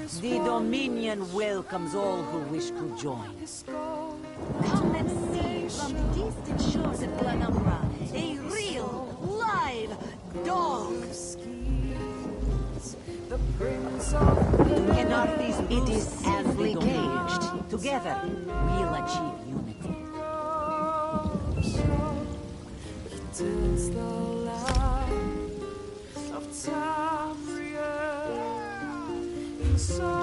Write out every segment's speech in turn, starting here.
The Dominion welcomes all who wish to join. Come and see from the distant shores of Glanumbra a real, live dog. Kenarthi's it is safely caged. Together, we'll achieve unity.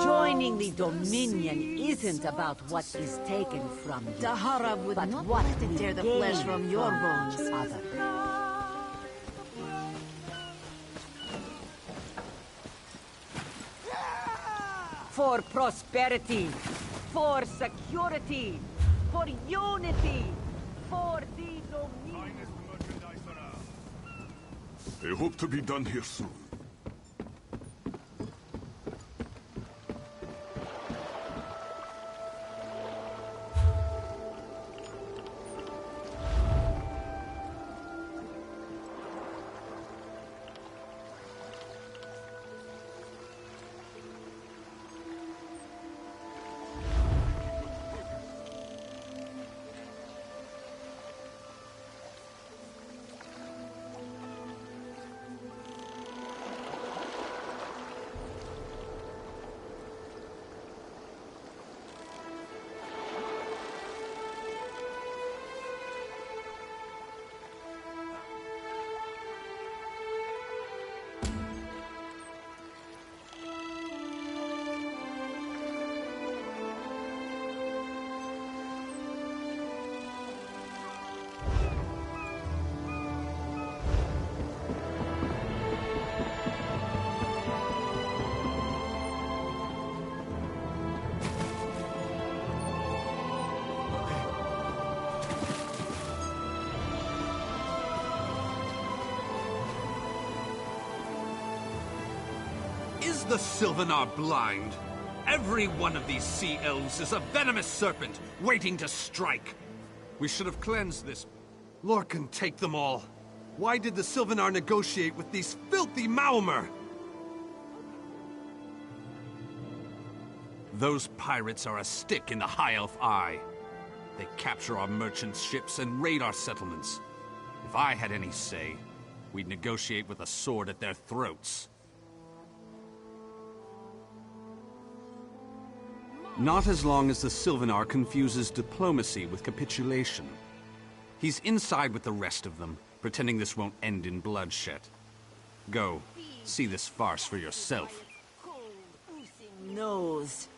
Joining the Dominion isn't about what is taken from you, Dahara would but not what like to we tear the gain flesh from your bones. each other. For prosperity, for security, for unity, for the Dominion. I hope to be done here soon. Is the Sylvanar blind? Every one of these sea elves is a venomous serpent, waiting to strike. We should have cleansed this. Lorcan, take them all. Why did the Sylvanar negotiate with these filthy Maomer? Those pirates are a stick in the High Elf eye. They capture our merchants' ships and raid our settlements. If I had any say, we'd negotiate with a sword at their throats. Not as long as the Sylvanar confuses diplomacy with capitulation. He's inside with the rest of them, pretending this won't end in bloodshed. Go, see this farce for yourself. Nose.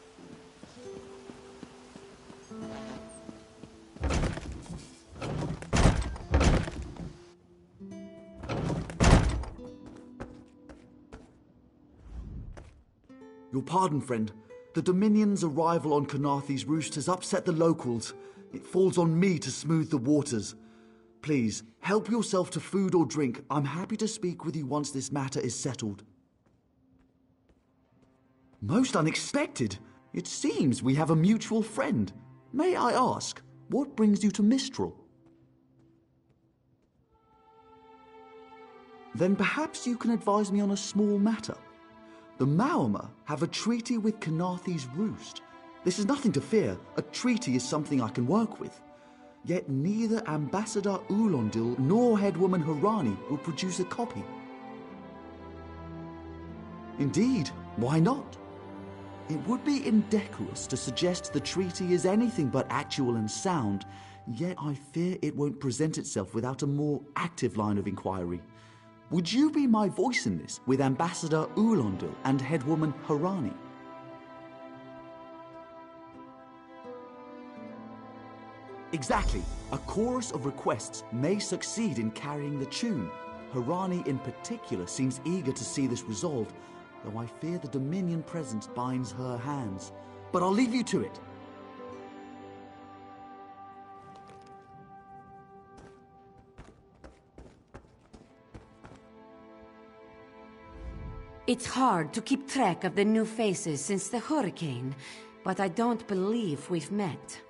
Your pardon, friend. The Dominion's arrival on Kenarthi's roost has upset the locals. It falls on me to smooth the waters. Please, help yourself to food or drink. I'm happy to speak with you once this matter is settled. Most unexpected. It seems we have a mutual friend. May I ask, what brings you to Mistral? Then perhaps you can advise me on a small matter. The Maomer have a treaty with Kenarthi's roost. This is nothing to fear. A treaty is something I can work with. Yet neither Ambassador Ulondil nor Headwoman Harani will produce a copy. Indeed, why not? It would be indecorous to suggest the treaty is anything but actual and sound, yet I fear it won't present itself without a more active line of inquiry. Would you be my voice in this with Ambassador Ulondil and Headwoman Harani? Exactly. A chorus of requests may succeed in carrying the tune. Harani in particular seems eager to see this resolved, though I fear the Dominion presence binds her hands. But I'll leave you to it. It's hard to keep track of the new faces since the hurricane, but I don't believe we've met.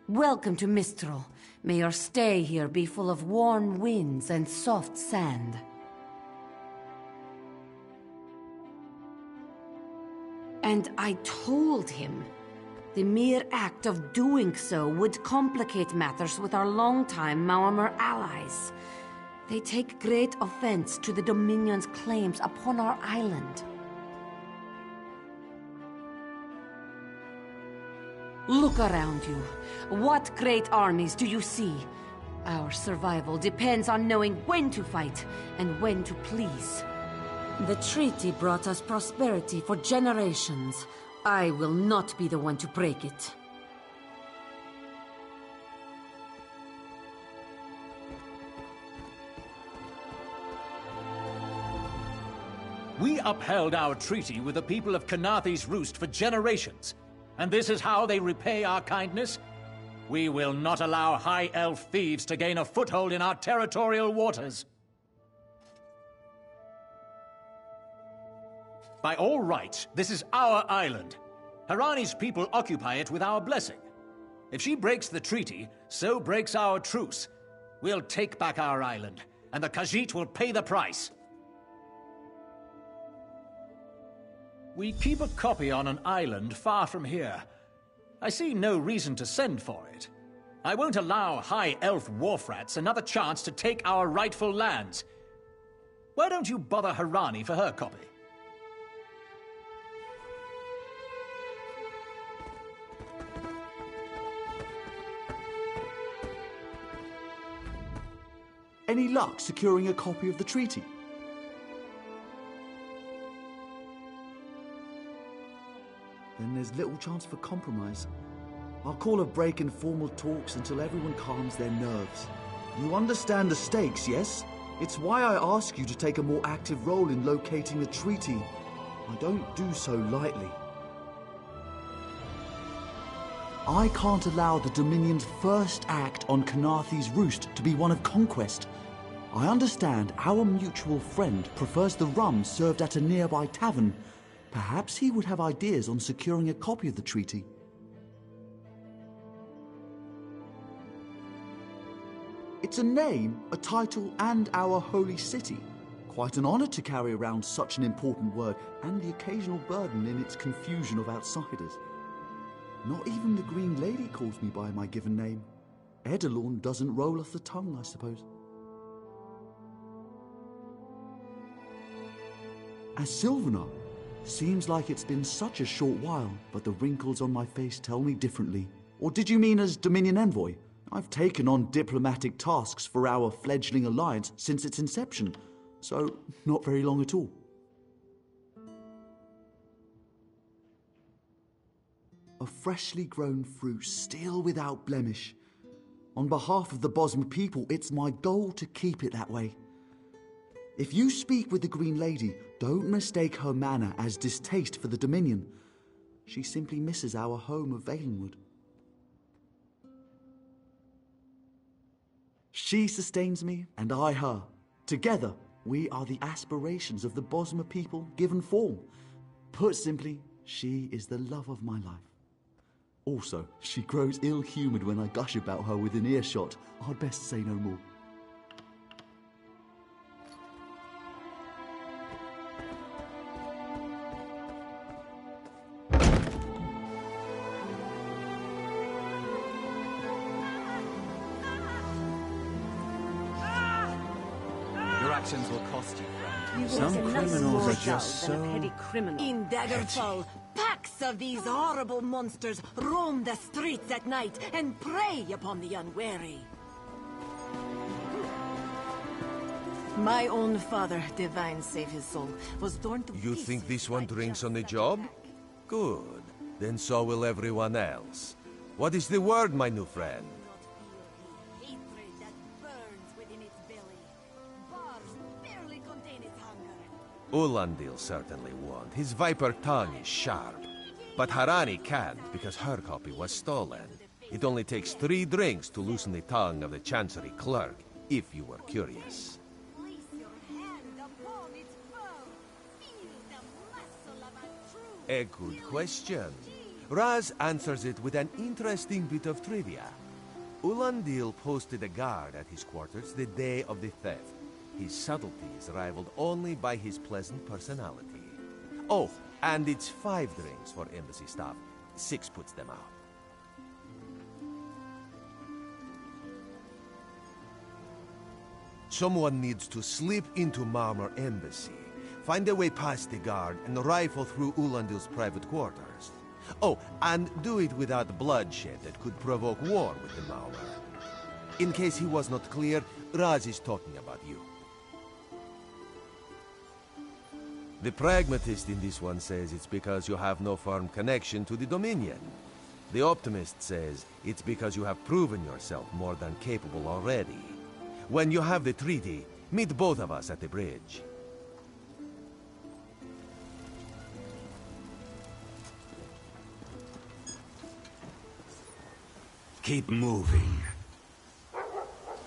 Welcome to Mistral. May your stay here be full of warm winds and soft sand. And I told him. The mere act of doing so would complicate matters with our longtime Maormer allies. They take great offense to the Dominion's claims upon our island. Look around you. What great armies do you see? Our survival depends on knowing when to fight and when to please. The treaty brought us prosperity for generations. I will not be the one to break it. We upheld our treaty with the people of Kanathi's Roost for generations. And this is how they repay our kindness? We will not allow High Elf thieves to gain a foothold in our territorial waters. By all rights, this is our island. Harani's people occupy it with our blessing. If she breaks the treaty, so breaks our truce. We'll take back our island, and the Khajiit will pay the price. We keep a copy on an island far from here. I see no reason to send for it. I won't allow High Elf wharf-rats another chance to take our rightful lands. Why don't you bother Harani for her copy? Any luck securing a copy of the treaty? Then there's little chance for compromise. I'll call a break in formal talks until everyone calms their nerves. You understand the stakes, yes? It's why I ask you to take a more active role in locating the treaty. I don't do so lightly. I can't allow the Dominion's first act on Kanathi's Roost to be one of conquest. I understand our mutual friend prefers the rum served at a nearby tavern. Perhaps he would have ideas on securing a copy of the treaty. It's a name, a title, and our holy city. Quite an honor to carry around such an important word, and the occasional burden in its confusion of outsiders. Not even the Green Lady calls me by my given name. Edelorn doesn't roll off the tongue, I suppose. As Sylvanar, seems like it's been such a short while, but the wrinkles on my face tell me differently. Or did you mean as Dominion Envoy? I've taken on diplomatic tasks for our fledgling alliance since its inception, so not very long at all. A freshly grown fruit, still without blemish. On behalf of the Bosmer people, it's my goal to keep it that way. If you speak with the Green Lady, don't mistake her manner as distaste for the Dominion. She simply misses our home of Valenwood. She sustains me, and I her. Together, we are the aspirations of the Bosmer people given form. Put simply, she is the love of my life. Also, she grows ill-humoured when I gush about her within earshot. I'd best say no more. Will cost you, friend. Some criminals are just so... In Daggerfall, packs of these horrible monsters roam the streets at night and prey upon the unwary. My own father, divine save his soul, was torn to You pieces think this one by drinks just on the that job? attack. Good. Then so will everyone else. What is the word, my new friend? Hatred that burns within its belly. Bars barely contain its hunger. Ulandil certainly won't. His viper tongue is sharp. But Harani can't, because her copy was stolen. It only takes 3 drinks to loosen the tongue of the Chancery clerk, if you were curious. Place your hand upon its bow. Feel the muscle of a true... A good question. Raz answers it with an interesting bit of trivia. Ulandil posted a guard at his quarters the day of the theft. His subtlety is rivaled only by his pleasant personality. Oh, And it's 5 drinks for embassy staff. 6 puts them out. Someone needs to slip into Marmor Embassy, find a way past the guard, and rifle through Ulandil's private quarters. Oh, and do it without bloodshed that could provoke war with the Marmor. In case he was not clear, Raz is talking about you. The pragmatist in this one says it's because you have no firm connection to the Dominion. The optimist says it's because you have proven yourself more than capable already. When you have the treaty, meet both of us at the bridge. Keep moving.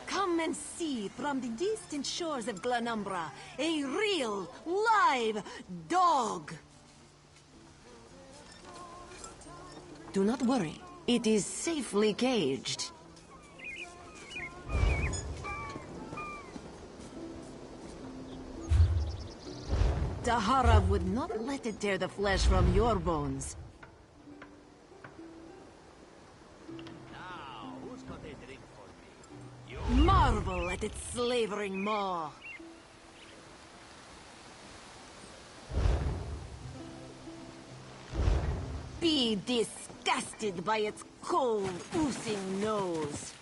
Come and see from the distant shores of Glanumbra a real, live dog. Do not worry. It is safely caged. Dahara would not let it tear the flesh from your bones. Now, who's got a drink for me? Marvel at its slavering maw. Be disgusted by its cold, oozing nose.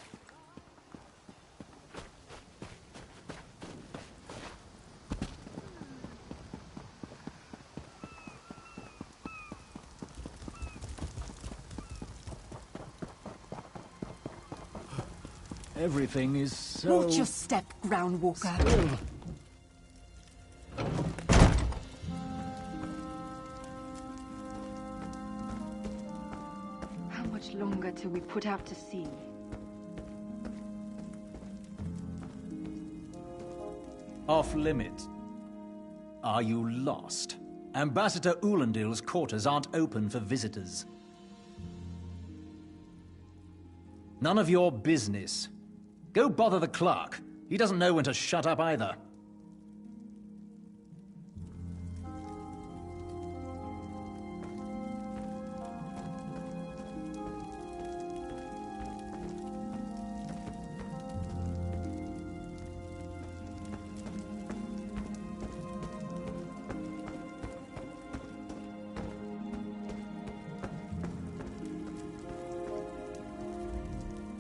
Everything is so... Watch your step, Groundwalker. How much longer till we put out to sea? Off limit. Are you lost? Ambassador Ulandil's quarters aren't open for visitors. None of your business. Go bother the clerk. He doesn't know when to shut up either.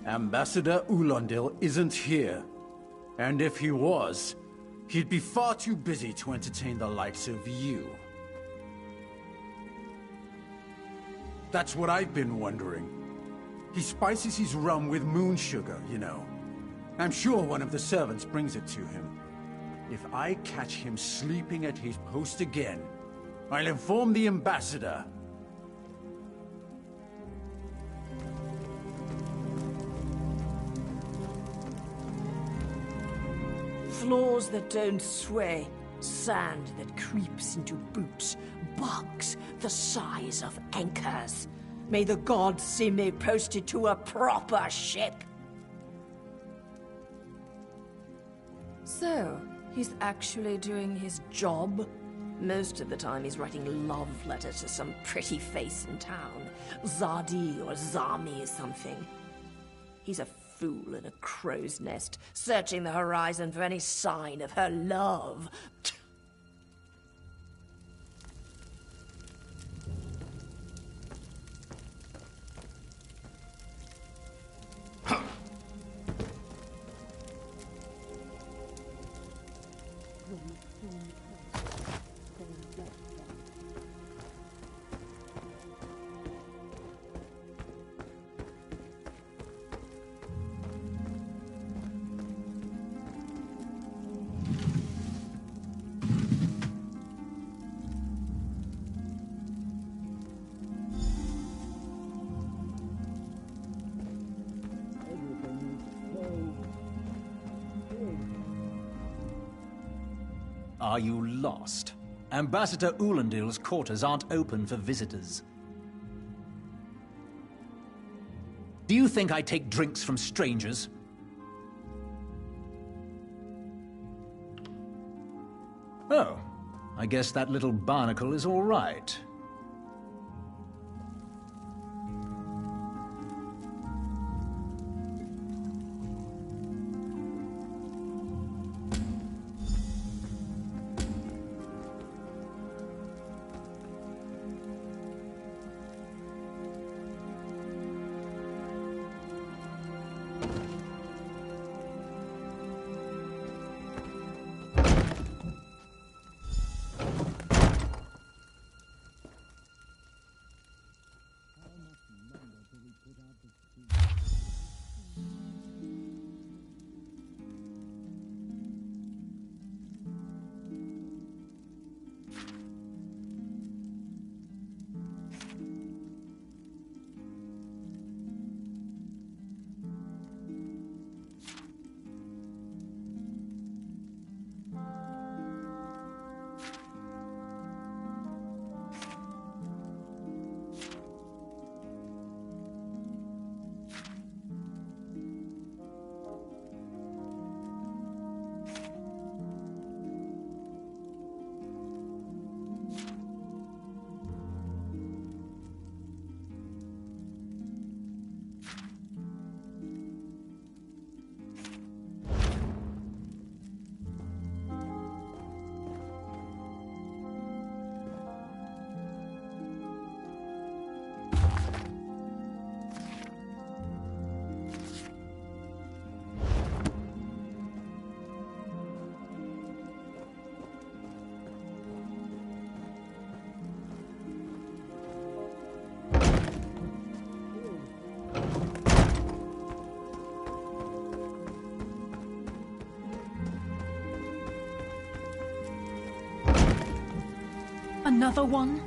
Ambassador Ulandil isn't here. And if he was, he'd be far too busy to entertain the likes of you. That's what I've been wondering. He spices his rum with moon sugar, you know. I'm sure one of the servants brings it to him. If I catch him sleeping at his post again, I'll inform the ambassador. Floors that don't sway, sand that creeps into boots, bugs the size of anchors. May the gods see me posted to a proper ship. So, he's actually doing his job? Most of the time he's writing love letters to some pretty face in town. Zadi or Zami or something. He's a fool in a crow's nest, searching the horizon for any sign of her love. Are you lost? Ambassador Ulandil's quarters aren't open for visitors. Do you think I take drinks from strangers? Oh, I guess that little barnacle is all right. Another one?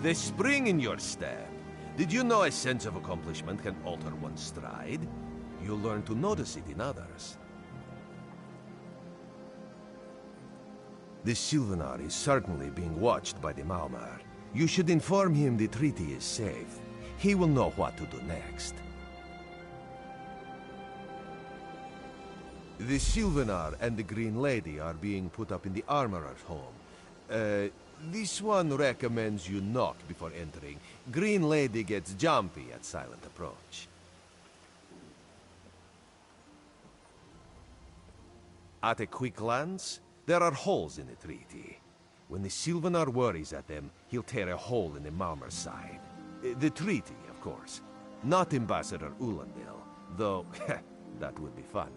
The spring in your step. Did you know a sense of accomplishment can alter one's stride? You'll learn to notice it in others. The Sylvanar is certainly being watched by the Maumar. You should inform him the treaty is safe. He will know what to do next. The Sylvanar and the Green Lady are being put up in the Armorer's home. This one recommends you knock before entering. Green Lady gets jumpy at silent approach. At a quick glance, there are holes in the treaty. When the Sylvanar worries at them, he'll tear a hole in the Malmer's side. The treaty, of course. Not Ambassador Ulandil, though that would be funny.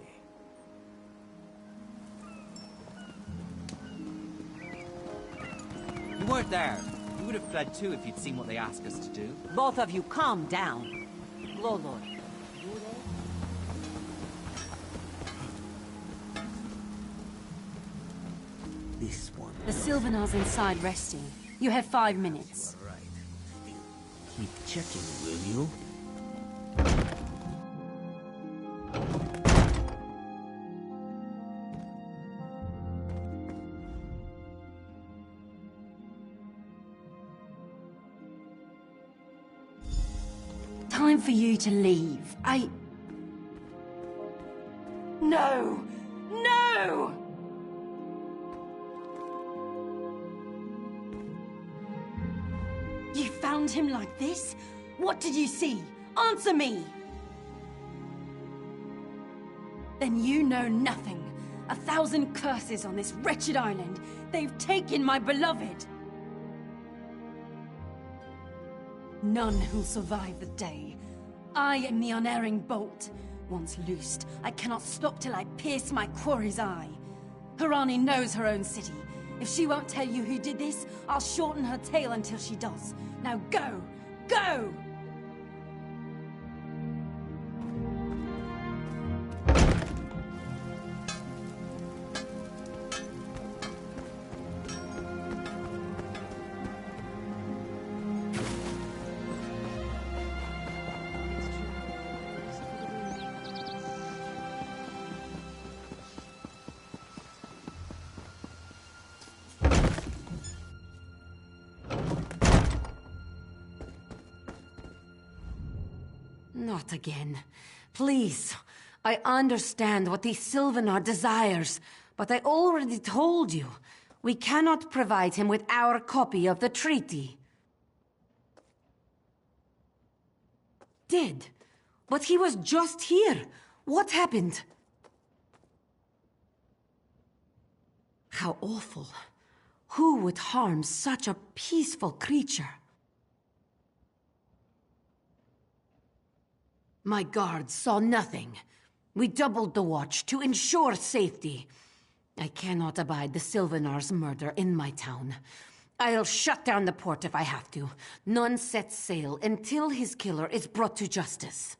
You weren't there. You would have fled too if you'd seen what they asked us to do. Both of you calm down. Glowlord, This one. The Sylvanar's inside resting. You have 5 minutes. You are right. Keep checking, will you? Time for you to leave. No! No! You found him like this? What did you see? Answer me! Then you know nothing. 1,000 curses on this wretched island. They've taken my beloved. None who'll survive the day. I am the unerring bolt. Once loosed, I cannot stop till I pierce my quarry's eye. Harani knows her own city. If she won't tell you who did this, I'll shorten her tale until she does. Now go! Go! Not again. Please. I understand what the Sylvanar desires, but I already told you. We cannot provide him with our copy of the treaty. Dead? But he was just here. What happened? How awful. Who would harm such a peaceful creature? My guards saw nothing. We doubled the watch to ensure safety. I cannot abide the Sylvanar's murder in my town. I'll shut down the port if I have to. None sets sail until his killer is brought to justice.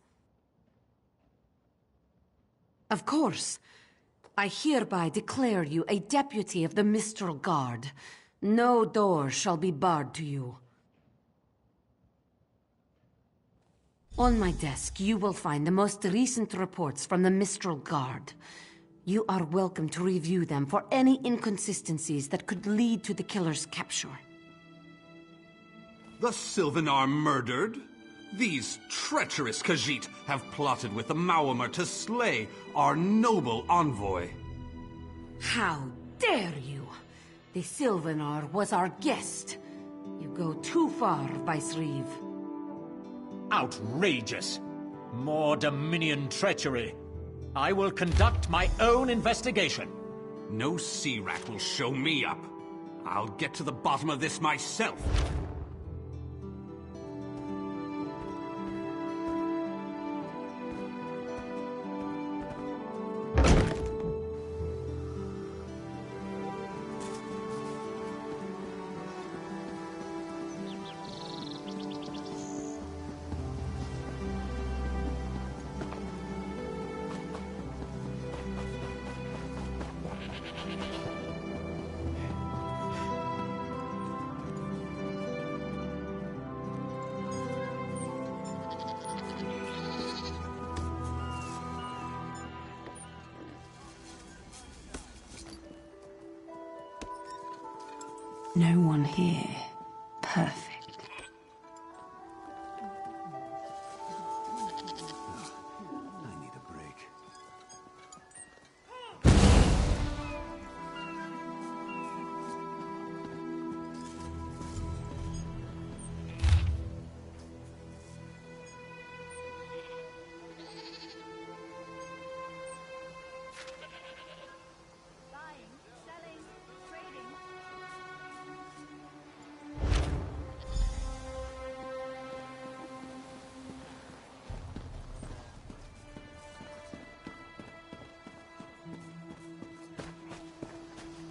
Of course. I hereby declare you a deputy of the Mistral Guard. No door shall be barred to you. On my desk, you will find the most recent reports from the Mistral Guard. You are welcome to review them for any inconsistencies that could lead to the killer's capture. The Sylvanar murdered? These treacherous Khajiit have plotted with the Maormer to slay our noble envoy. How dare you! The Sylvanar was our guest. You go too far, Vice-Reeve. Outrageous! More Dominion treachery. I will conduct my own investigation. No sea rat will show me up. I'll get to the bottom of this myself. No one here. Perfect. I need a break.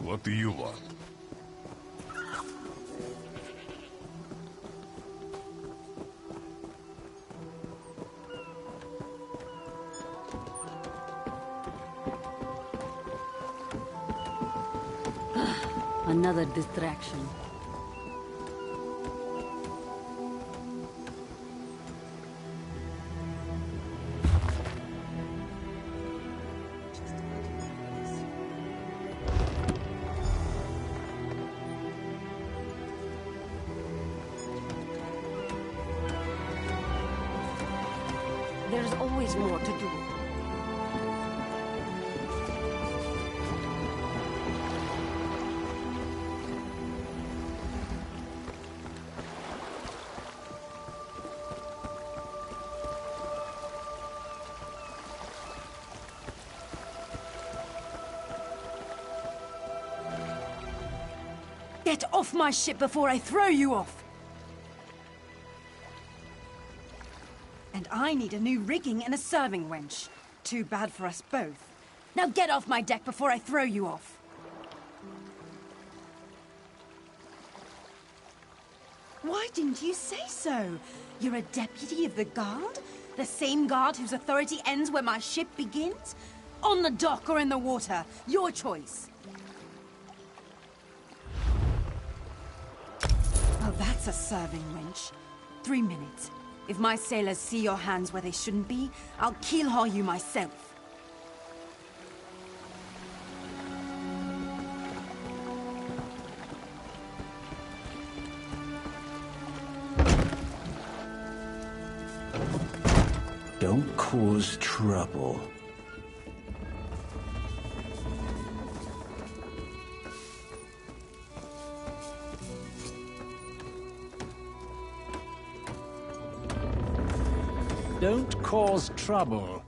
What do you want? Another distraction. There's always more to do. Get off my ship before I throw you off! And I need a new rigging and a serving wench. Too bad for us both. Now get off my deck before I throw you off! Why didn't you say so? You're a deputy of the guard? The same guard whose authority ends where my ship begins? On the dock or in the water, your choice. Oh, that's a serving wench. 3 minutes. If my sailors see your hands where they shouldn't be, I'll keel-haul you myself. cause trouble. Don't cause trouble.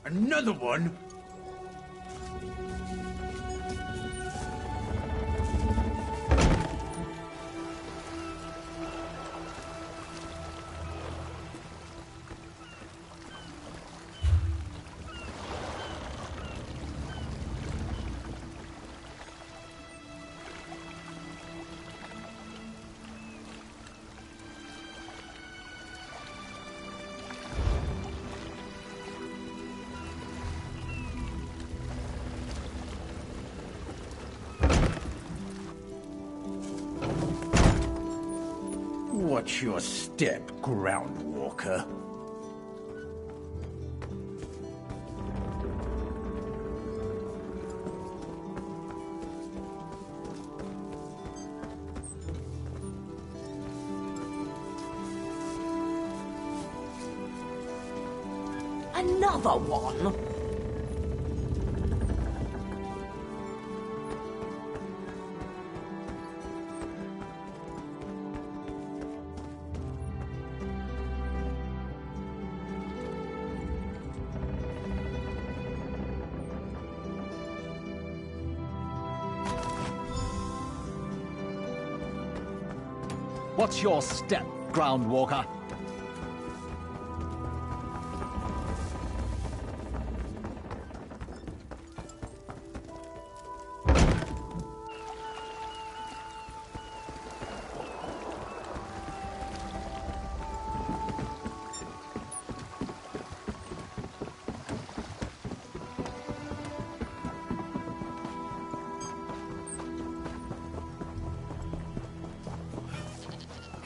Another one? Watch your step, Groundwalker. Another one? What's your step, Groundwalker?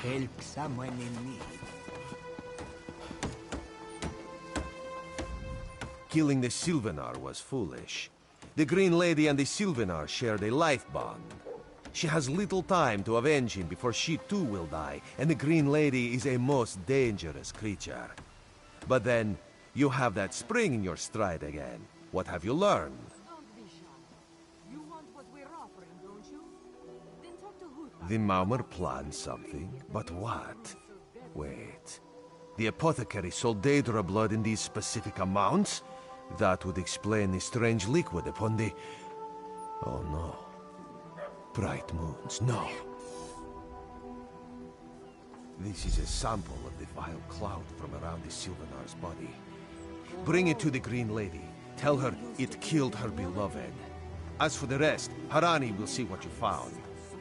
Help someone in need. Killing the Sylvanar was foolish. The Green Lady and the Sylvanar shared a life bond. She has little time to avenge him before she too will die, and the Green Lady is a most dangerous creature. But then, you have that spring in your stride again. What have you learned? The Maumer planned something, but what? Wait. The apothecary sold Daedra blood in these specific amounts? That would explain the strange liquid upon the... Oh no. Bright moons, no. This is a sample of the vile cloud from around the Sylvanar's body. Bring it to the Green Lady. Tell her it killed her beloved. As for the rest, Harani will see what you found.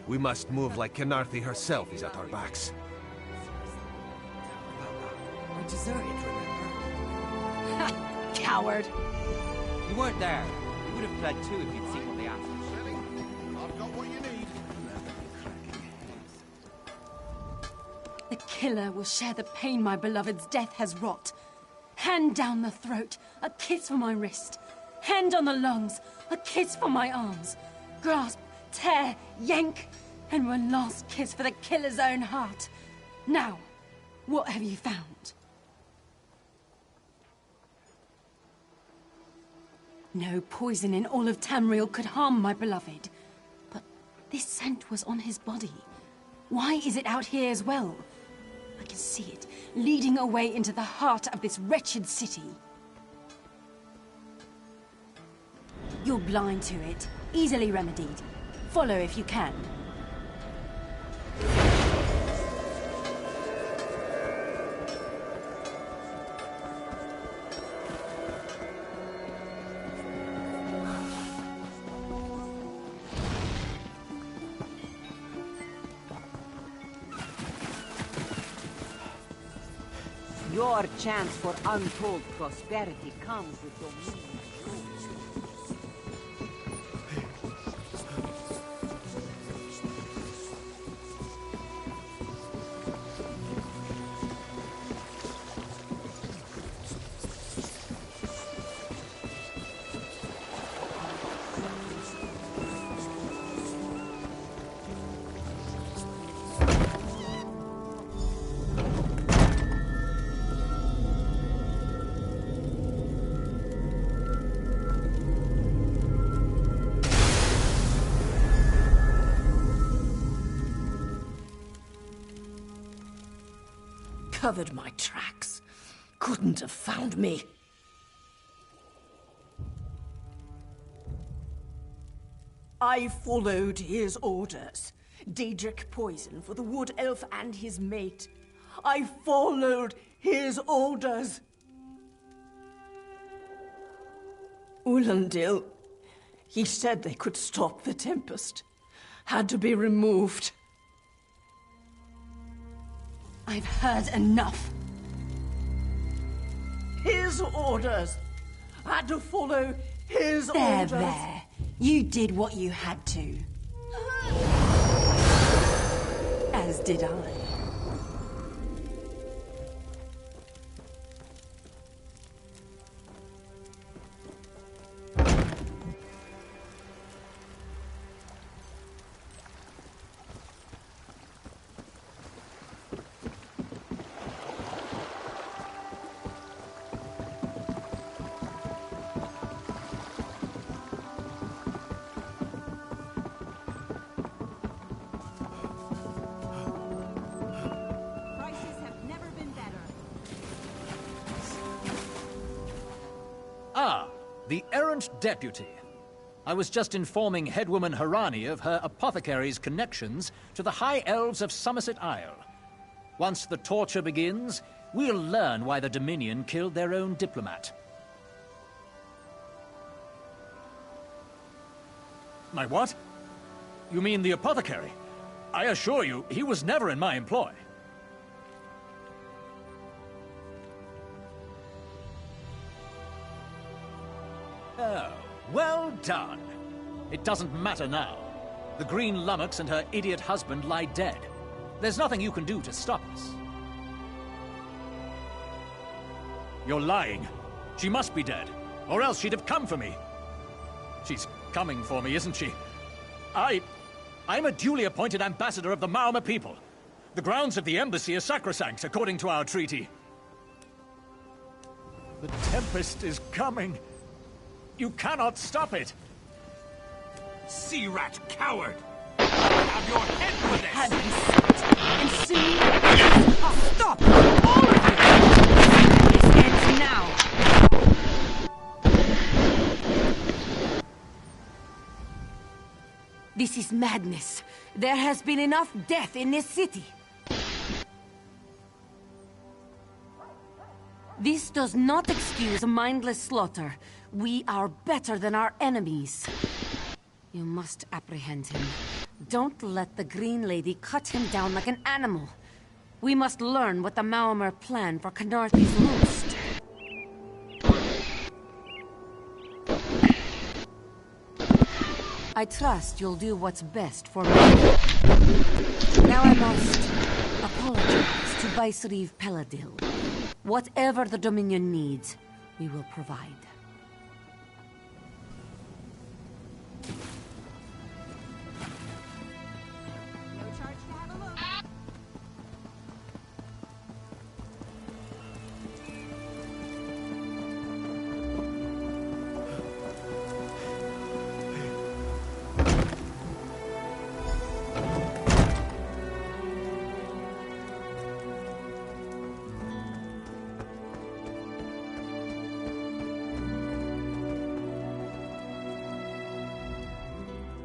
We must move like Kenarthi herself is at our backs. We deserted, remember? Coward! You weren't there. You would have fled too if you'd seen what they asked us. I've got what you need. The killer will share the pain my beloved's death has wrought. Hand down the throat, a kiss for my wrist. Hand on the lungs, a kiss for my arms. Grasp, tear, yank, and one last kiss for the killer's own heart. Now, what have you found? No poison in all of Tamriel could harm my beloved. But this scent was on his body. Why is it out here as well? I can see it, leading away into the heart of this wretched city. You're blind to it, easily remedied. Follow if you can. Your chance for untold prosperity comes with dominion. Covered my tracks. Couldn't have found me. I followed his orders. Daedric poison for the wood elf and his mate. I followed his orders. Ulandil, he said they could stop the Tempest. Had to be removed. I've heard enough. His orders. Had to follow his orders. There. You did what you had to. As did I. Ah, the errant deputy. I was just informing Headwoman Harani of her apothecary's connections to the High Elves of Somerset Isle. Once the torture begins, we'll learn why the Dominion killed their own diplomat. My what? You mean the apothecary? I assure you, he was never in my employ. Oh, well done. It doesn't matter now. The Green Lummox and her idiot husband lie dead. There's nothing you can do to stop us. You're lying. She must be dead, or else she'd have come for me. She's coming for me, isn't she? I'm a duly appointed ambassador of the Maoma people. The grounds of the embassy are sacrosanct, according to our treaty. The Tempest is coming. You cannot stop it! Sea rat coward! Have your head for this! Have you seen? And soon... Oh, stop! All of you! This ends now! This is madness. There has been enough death in this city. This does not excuse mindless slaughter. We are better than our enemies. You must apprehend him. Don't let the Green Lady cut him down like an animal. We must learn what the Maomer plan for Canarthi's roost. I trust you'll do what's best for me. Now I must apologize to Vicereeve Peladil. Whatever the Dominion needs, we will provide.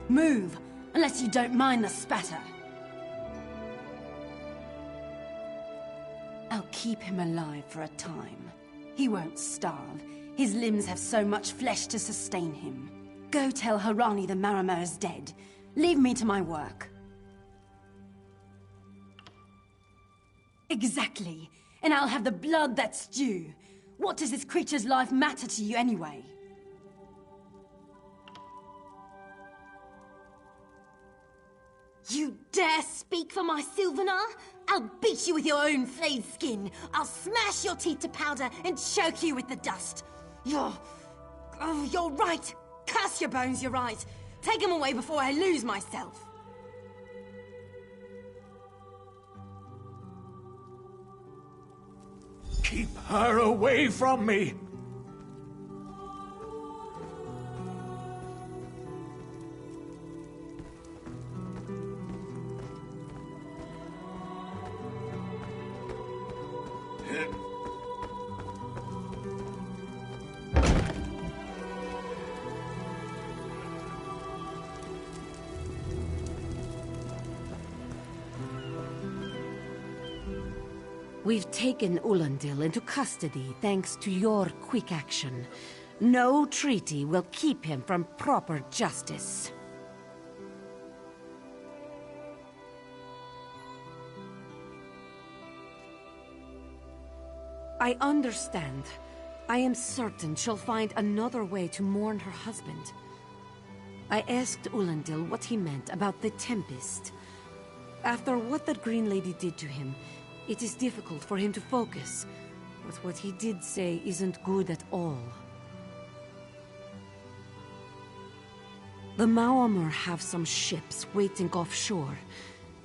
Move, unless you don't mind the spatter. I'll keep him alive for a time. He won't starve. His limbs have so much flesh to sustain him. Go tell Harani the Marama is dead. Leave me to my work. Exactly. and I'll have the blood that's due. What does this creature's life matter to you anyway? You dare speak for my Sylvanar? I'll beat you with your own flayed skin. I'll smash your teeth to powder and choke you with the dust. You're right. Curse your bones, you're right. Take them away before I lose myself. Keep her away from me! We've taken Ulandil into custody thanks to your quick action. No treaty will keep him from proper justice. I understand. I am certain she'll find another way to mourn her husband. I asked Ulandil what he meant about the Tempest. After what that Green Lady did to him, it is difficult for him to focus, but what he did say isn't good at all. The Maomur have some ships waiting offshore.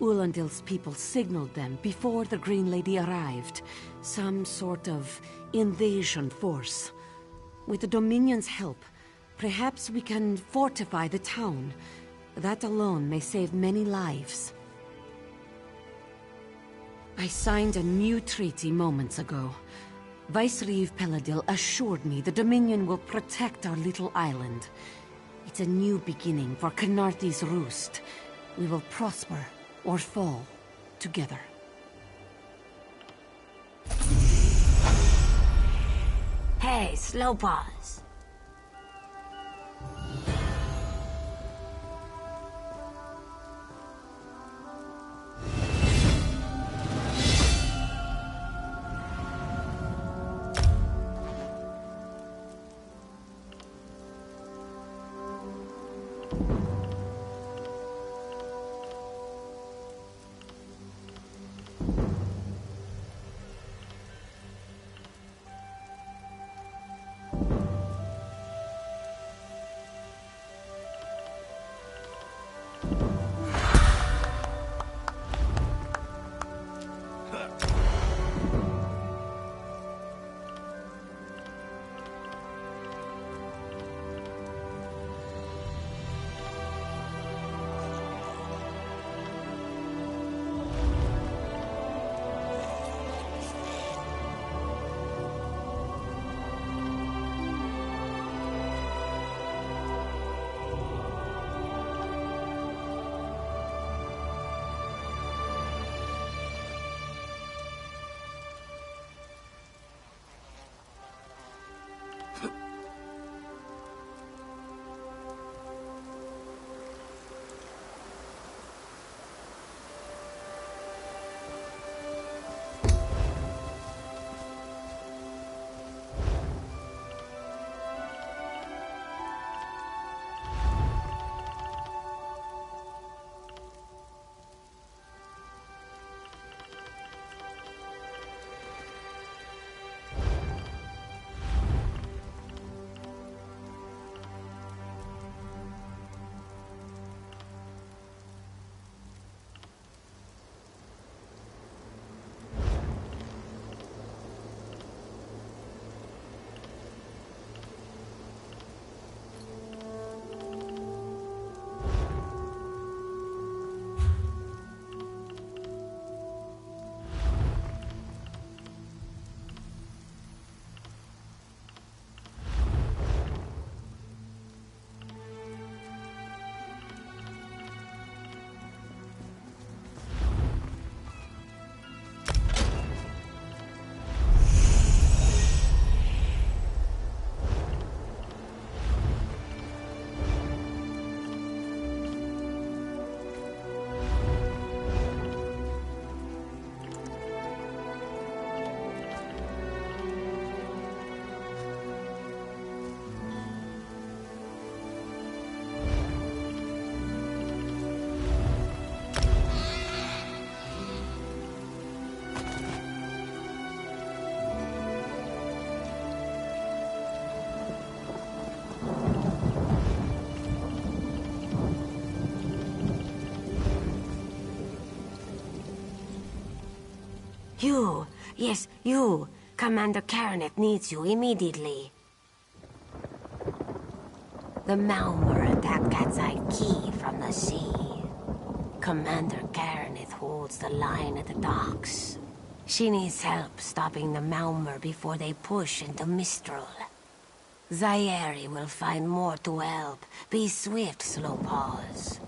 Ulandil's people signaled them before the Green Lady arrived. Some sort of invasion force. With the Dominion's help, perhaps we can fortify the town. That alone may save many lives. I signed a new treaty moments ago. Vicereeve Peladil assured me the Dominion will protect our little island. It's a new beginning for Khenarthi's roost. We will prosper or fall together. Hey, slow paws. You. Yes, you. Commander Karanet needs you immediately. The Malmur attacked Cat's Eye Key from the sea. Commander Karanet holds the line at the docks. She needs help stopping the Malmur before they push into Mistral. Zairi will find more to help. Be swift, Slowpaws.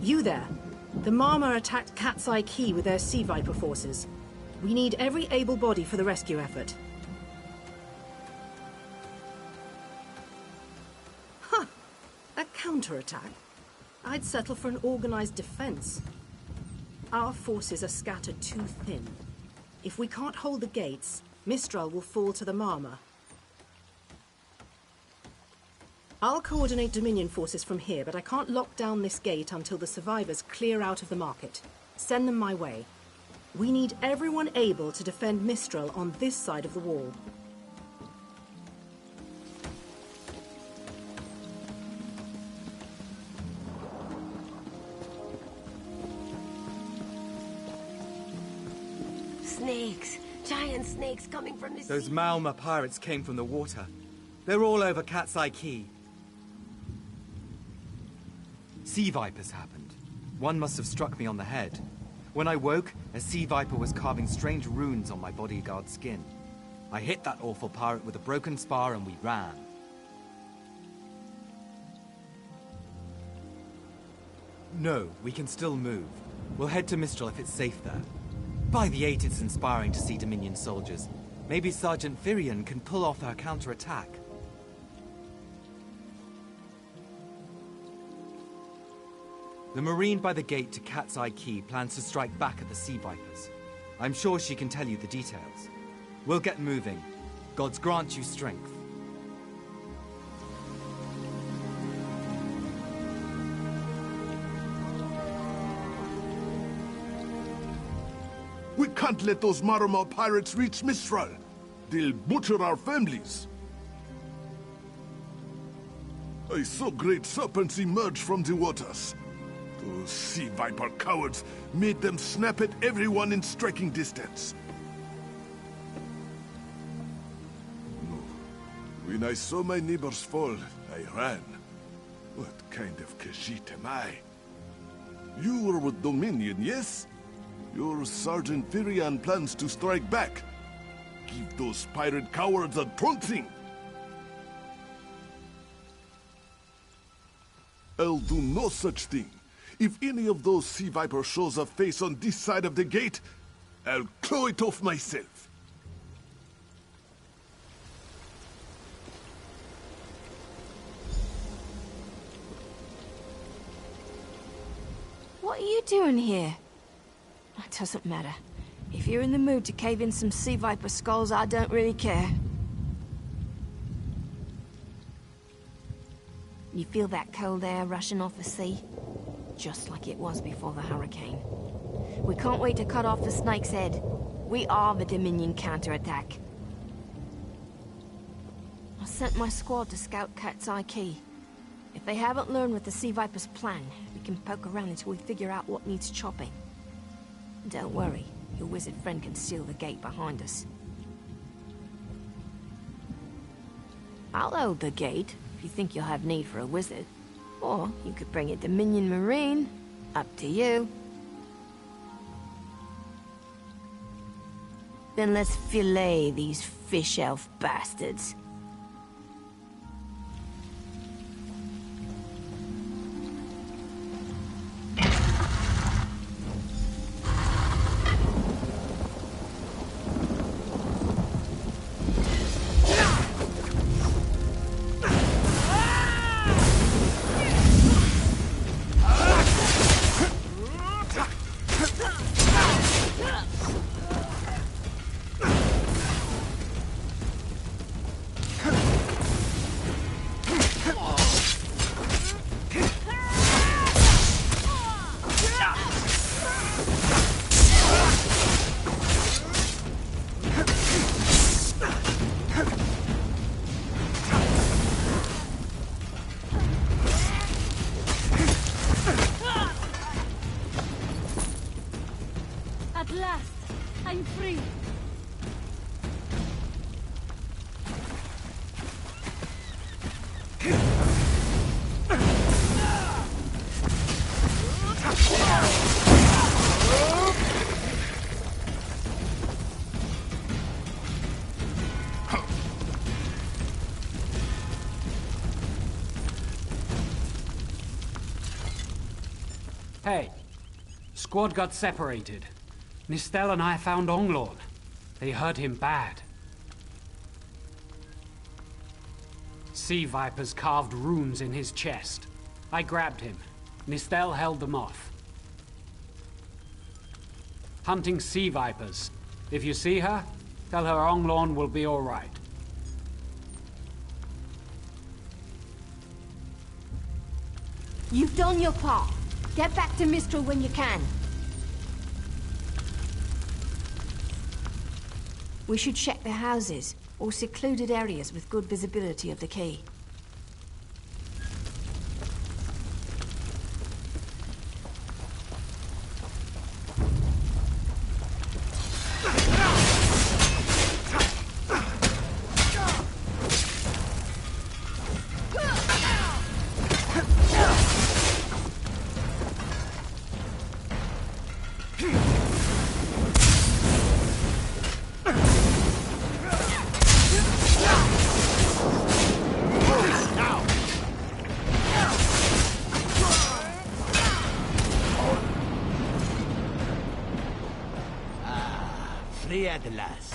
You there. The Marmor attacked Cat's Eye Key with their Sea Viper forces. We need every able body for the rescue effort. Huh. A counterattack? I'd settle for an organized defense. Our forces are scattered too thin. If we can't hold the gates, Mistral will fall to the Marmor. I'll coordinate Dominion forces from here, but I can't lock down this gate until the survivors clear out of the market. Send them my way. We need everyone able to defend Mistral on this side of the wall. Snakes! Giant snakes coming from the sea! Those Malmur pirates came from the water. They're all over Cat's Eye Key. Sea vipers happened. One must have struck me on the head. When I woke, a sea viper was carving strange runes on my bodyguard's skin. I hit that awful pirate with a broken spar and we ran. No, we can still move. We'll head to Mistral if it's safe there. By the 8, it's inspiring to see Dominion soldiers. Maybe Sergeant Firion can pull off our counterattack. The Marine by the gate to Cat's Eye Key plans to strike back at the Sea Vipers. I'm sure she can tell you the details. We'll get moving. Gods grant you strength. We can't let those Marmor pirates reach Mistral. They'll butcher our families. I saw great serpents emerge from the waters. Those sea viper cowards made them snap at everyone in striking distance. No. When I saw my neighbors fall, I ran. What kind of Khajiit am I? You were with Dominion, yes? Your Sergeant Virian plans to strike back. Give those pirate cowards a trouncing! I'll do no such thing. If any of those sea vipers shows a face on this side of the gate, I'll claw it off myself. What are you doing here? It doesn't matter. If you're in the mood to cave in some sea viper skulls, I don't really care. You feel that cold air rushing off the sea? Just like it was before the hurricane. We can't wait to cut off the snake's head. We are the Dominion counterattack. I sent my squad to scout Cat's Eye Key. If they haven't learned what the Sea Viper's plan, we can poke around until we figure out what needs chopping. Don't worry, your wizard friend can seal the gate behind us. I'll hold the gate, if you think you'll have need for a wizard. Or you could bring a Dominion Marine. Up to you. Then let's fillet these fish elf bastards. At last, I'm free. Hey, squad got separated. Nistel and I found Onglorn. They hurt him bad. Sea vipers carved runes in his chest. I grabbed him. Nistel held them off. Hunting sea vipers. If you see her, tell her Onglorn will be all right. You've done your part. Get back to Mistral when you can. We should check the houses, or secluded areas with good visibility of the key. Free at last.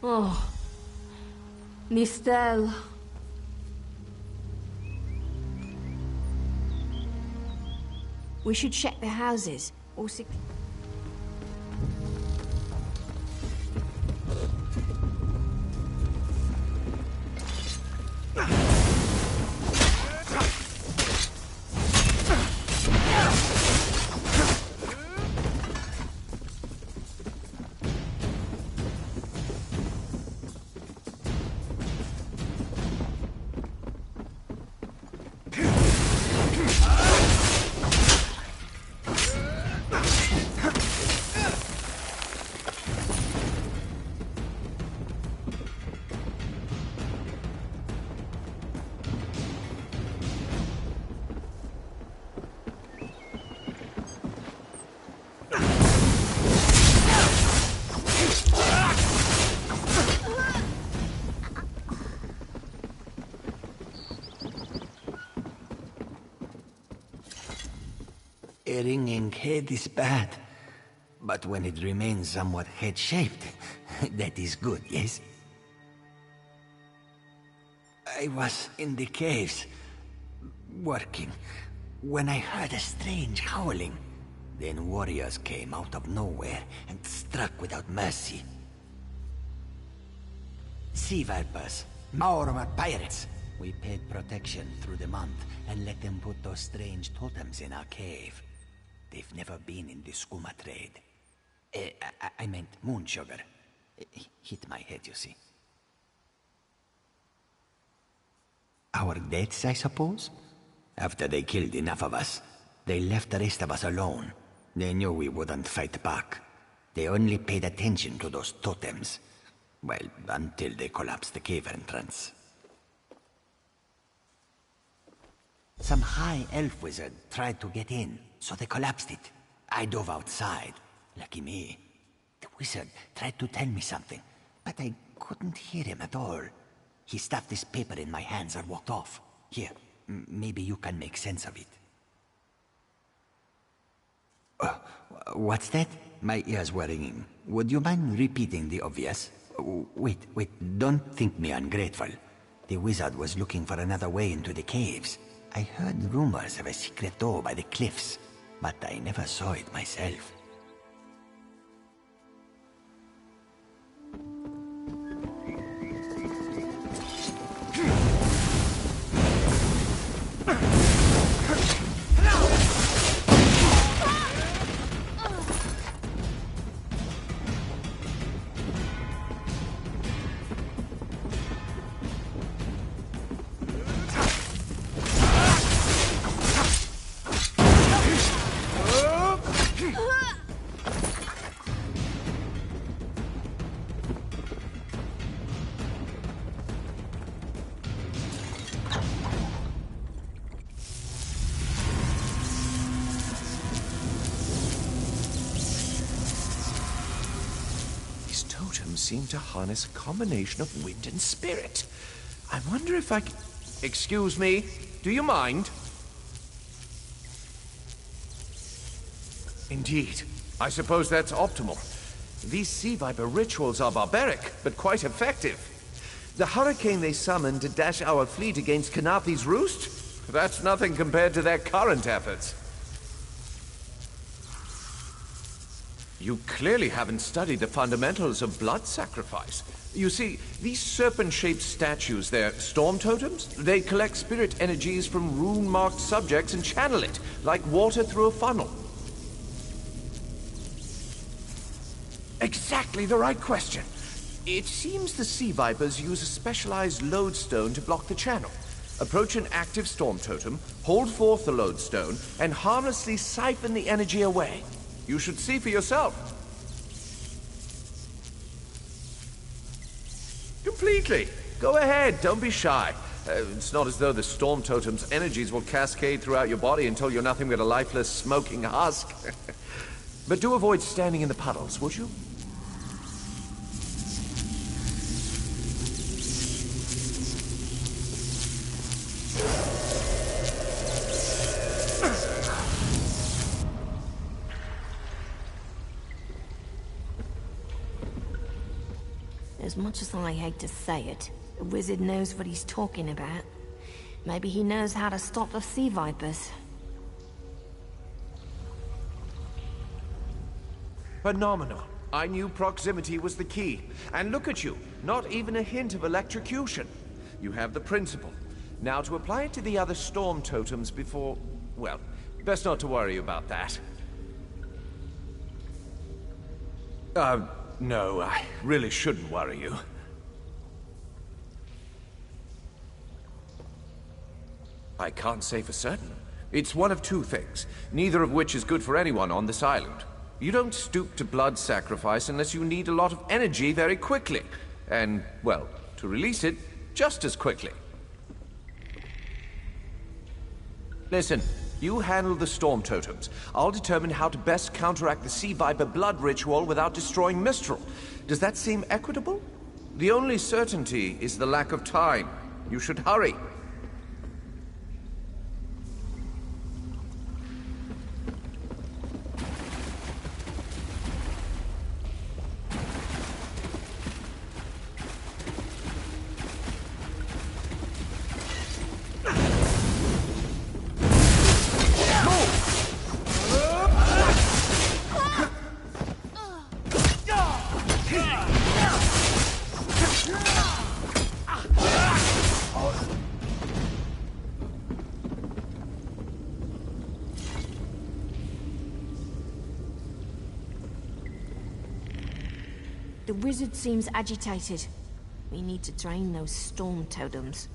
Oh, Nistel. We should check the houses. All six. A ringing head is bad, but when it remains somewhat head-shaped, that is good, yes? I was in the caves, working, when I heard a strange howling. Then warriors came out of nowhere and struck without mercy. Sea vipers, Maorma pirates. We paid protection through the month and let them put those strange totems in our cave. They've never been in the skooma trade. I meant moon sugar. Hit my head, you see. Our deaths, I suppose? After they killed enough of us, they left the rest of us alone. They knew we wouldn't fight back. They only paid attention to those totems. Well, until they collapsed the cave entrance. Some high elf wizard tried to get in, so they collapsed it. I dove outside. Lucky me. The wizard tried to tell me something, but I couldn't hear him at all. He stuffed this paper in my hands and walked off. Here, maybe you can make sense of it. What's that? My ears were ringing. Would you mind repeating the obvious? Wait, don't think me ungrateful. The wizard was looking for another way into the caves. I heard rumors of a secret door by the cliffs, but I never saw it myself. Seem to harness a combination of wind and spirit. I wonder if I can... Excuse me, do you mind? Indeed. I suppose that's optimal. These sea viper rituals are barbaric, but quite effective. The hurricane they summoned to dash our fleet against Kanafi's roost? That's nothing compared to their current efforts. You clearly haven't studied the fundamentals of blood sacrifice. You see, these serpent-shaped statues, they're storm totems. They collect spirit energies from rune-marked subjects and channel it, like water through a funnel. Exactly the right question. It seems the Sea Vipers use a specialized lodestone to block the channel. Approach an active storm totem, hold forth the lodestone, and harmlessly siphon the energy away. You should see for yourself. Completely. Go ahead, don't be shy. It's not as though the storm totem's energies will cascade throughout your body until you're nothing but a lifeless, smoking husk. But do avoid standing in the puddles, would you? As much as I hate to say it, the wizard knows what he's talking about. Maybe he knows how to stop the Sea Vipers. Phenomenal. I knew proximity was the key. And look at you, not even a hint of electrocution. You have the principle. Now to apply it to the other storm totems before... well, best not to worry about that. No, I really shouldn't worry you. I can't say for certain. It's one of two things, neither of which is good for anyone on this island. You don't stoop to blood sacrifice unless you need a lot of energy very quickly. And, well, to release it just as quickly. Listen. You handle the storm totems. I'll determine how to best counteract the Sea Viper blood ritual without destroying Mistral. Does that seem equitable? The only certainty is the lack of time. You should hurry. The wizard seems agitated. We need to drain those storm totems.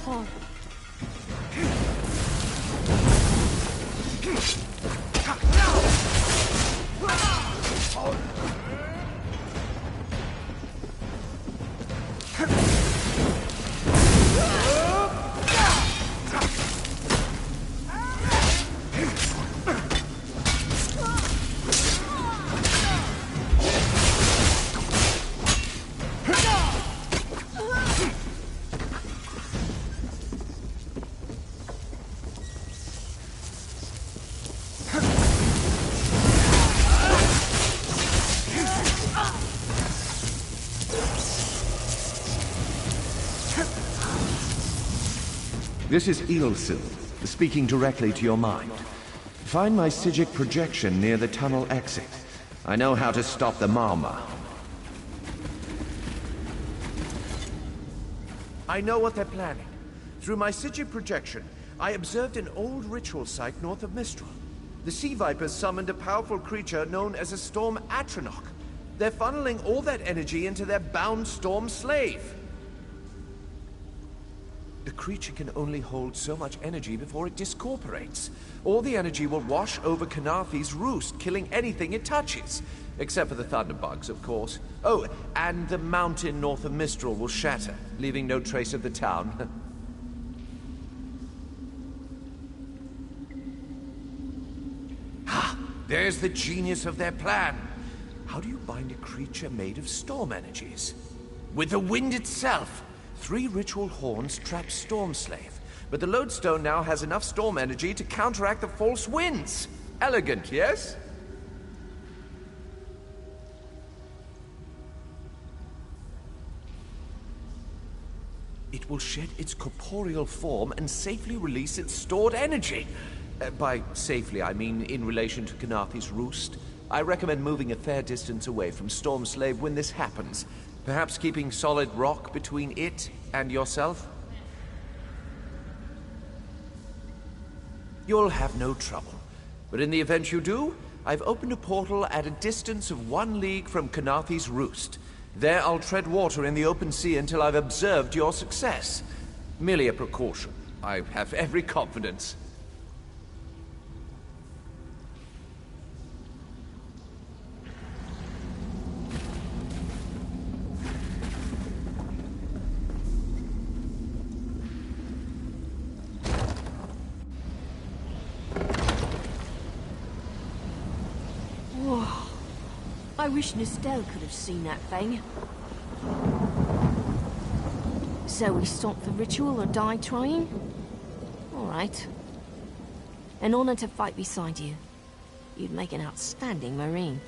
comprends. This is ESO, speaking directly to your mind. Find my Psijic projection near the tunnel exit. I know how to stop the Marma. I know what they're planning. Through my Psijic projection, I observed an old ritual site north of Mistral. The Sea Vipers summoned a powerful creature known as a Storm Atronach. They're funneling all that energy into their bound Storm Slave. The creature can only hold so much energy before it discorporates. All the energy will wash over Kanathi's roost, killing anything it touches. Except for the thunderbugs, of course. Oh, and the mountain north of Mistral will shatter, leaving no trace of the town. Ah, there's the genius of their plan. How do you bind a creature made of storm energies? With the wind itself! 3 ritual horns trap Storm Slave, but the lodestone now has enough storm energy to counteract the false winds. Elegant, yes? It will shed its corporeal form and safely release its stored energy. By safely, I mean in relation to Kanathi's roost. I recommend moving a fair distance away from Storm Slave when this happens. Perhaps keeping solid rock between it and yourself? You'll have no trouble. But in the event you do, I've opened a portal at a distance of 1 league from Kanathi's roost. There I'll tread water in the open sea until I've observed your success. Merely a precaution. I have every confidence. I wish Nistel could have seen that thing. So we stop the ritual or die trying? All right. An honor to fight beside you. You'd make an outstanding Marine.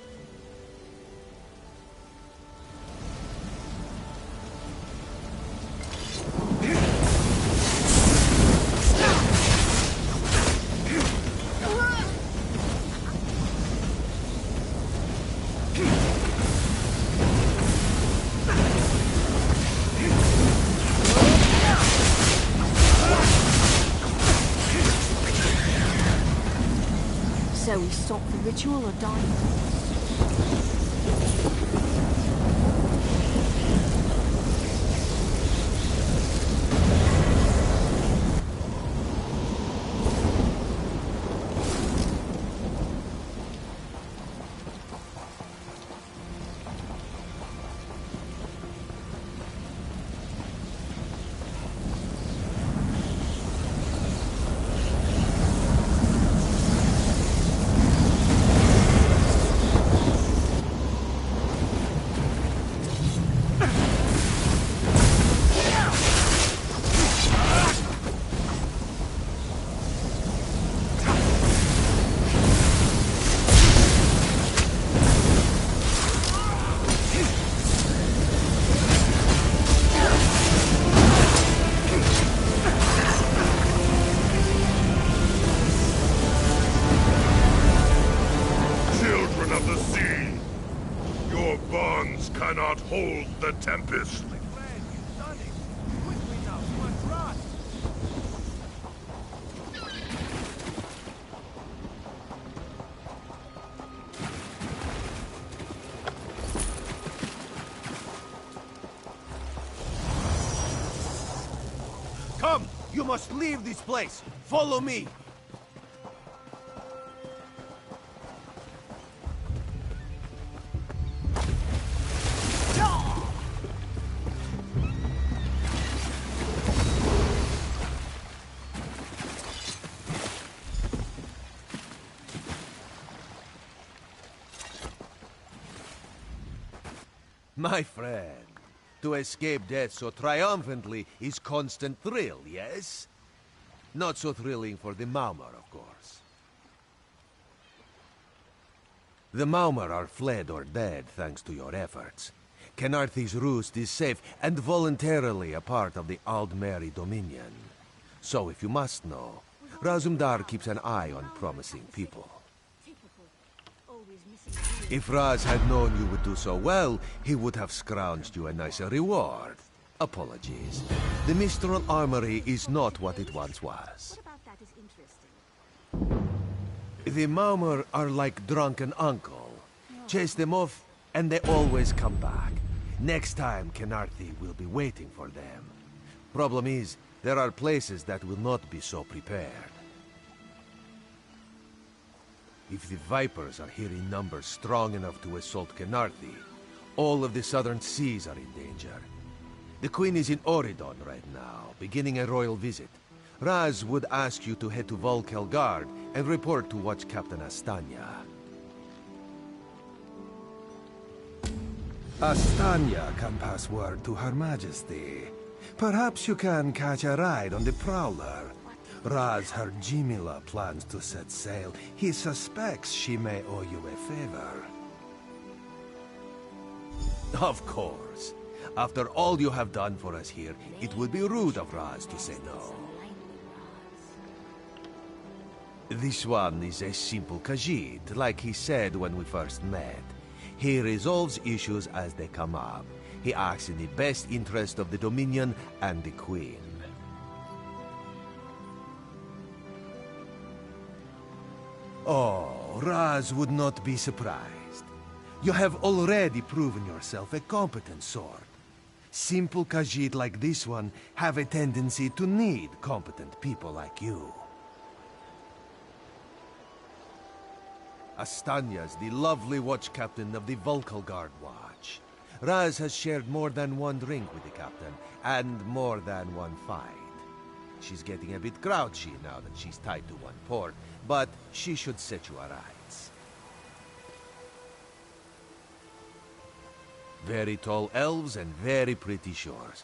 So we stop the ritual or die? Cannot hold the Tempest. Come! You must leave this place! Follow me! My friend, to escape death so triumphantly is constant thrill, yes? Not so thrilling for the Maumar, of course. The Maumar are fled or dead thanks to your efforts. Kenarthi's roost is safe and voluntarily a part of the Aldmeri Dominion. So if you must know, Razumdar keeps an eye on promising people. If Raz had known you would do so well, he would have scrounged you a nicer reward. Apologies. The Mistral Armory is not what it once was. The Maumar are like drunken uncle. Chase them off, and they always come back. Next time, Kenarthi will be waiting for them. Problem is, there are places that will not be so prepared. If the Vipers are here in numbers strong enough to assault Kenarthi, all of the southern seas are in danger. The Queen is in Oridon right now, beginning a royal visit. Raz would ask you to head to Volkelgard and report to Watch Captain Astanya. Astanya can pass word to Her Majesty. Perhaps you can catch a ride on the Prowler. Raz her Jimila plans to set sail. He suspects she may owe you a favor. Of course. After all you have done for us here, it would be rude of Raz to say no. This one is a simple Khajiit, like he said when we first met. He resolves issues as they come up. He acts in the best interest of the Dominion and the Queen. Oh, Raz would not be surprised. You have already proven yourself a competent sword. Simple Khajiit like this one have a tendency to need competent people like you. Astanya's the lovely watch captain of the Volkelgard Watch. Raz has shared more than one drink with the captain, and more than one fight. She's getting a bit grouchy now that she's tied to one port, but she should set you aright. Very tall elves and very pretty shores.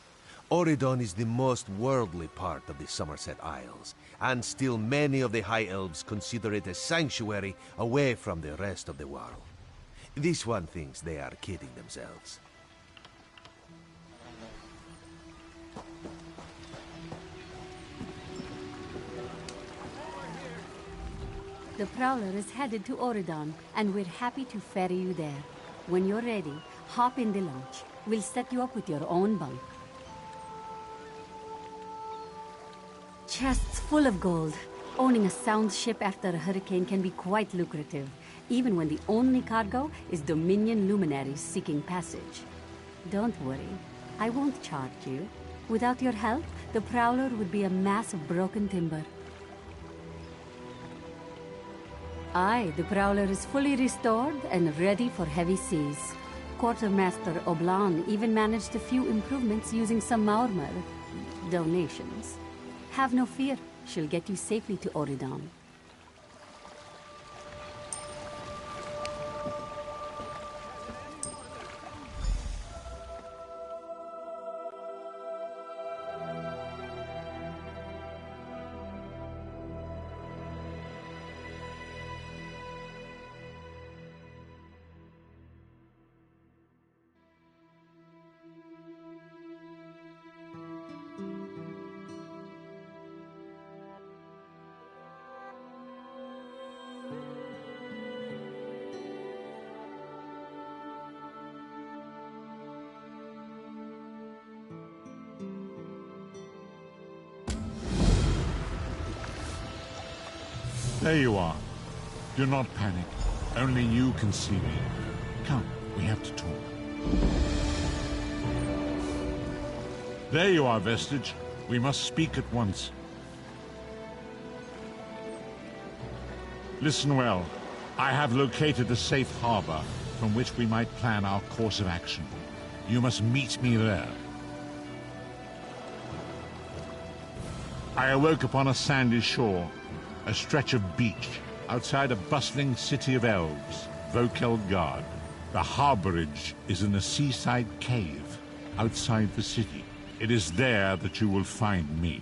Oridon is the most worldly part of the Somerset Isles, and still many of the High Elves consider it a sanctuary away from the rest of the world. This one thinks they are kidding themselves. The Prowler is headed to Oridon, and we're happy to ferry you there. When you're ready, hop in the launch. We'll set you up with your own bunk. Chests full of gold. Owning a sound ship after a hurricane can be quite lucrative, even when the only cargo is Dominion luminaries seeking passage. Don't worry, I won't charge you. Without your help, the Prowler would be a mass of broken timber. Aye, the Prowler is fully restored and ready for heavy seas. Quartermaster Oblan even managed a few improvements using some Maurmer donations. Have no fear, she'll get you safely to Oridon. There you are. Do not panic. Only you can see me. Come, we have to talk. There you are, Vestige. We must speak at once. Listen well. I have located a safe harbor from which we might plan our course of action. You must meet me there. I awoke upon a sandy shore, a stretch of beach, outside a bustling city of elves, Vokelgard. The harborage is in a seaside cave outside the city. It is there that you will find me.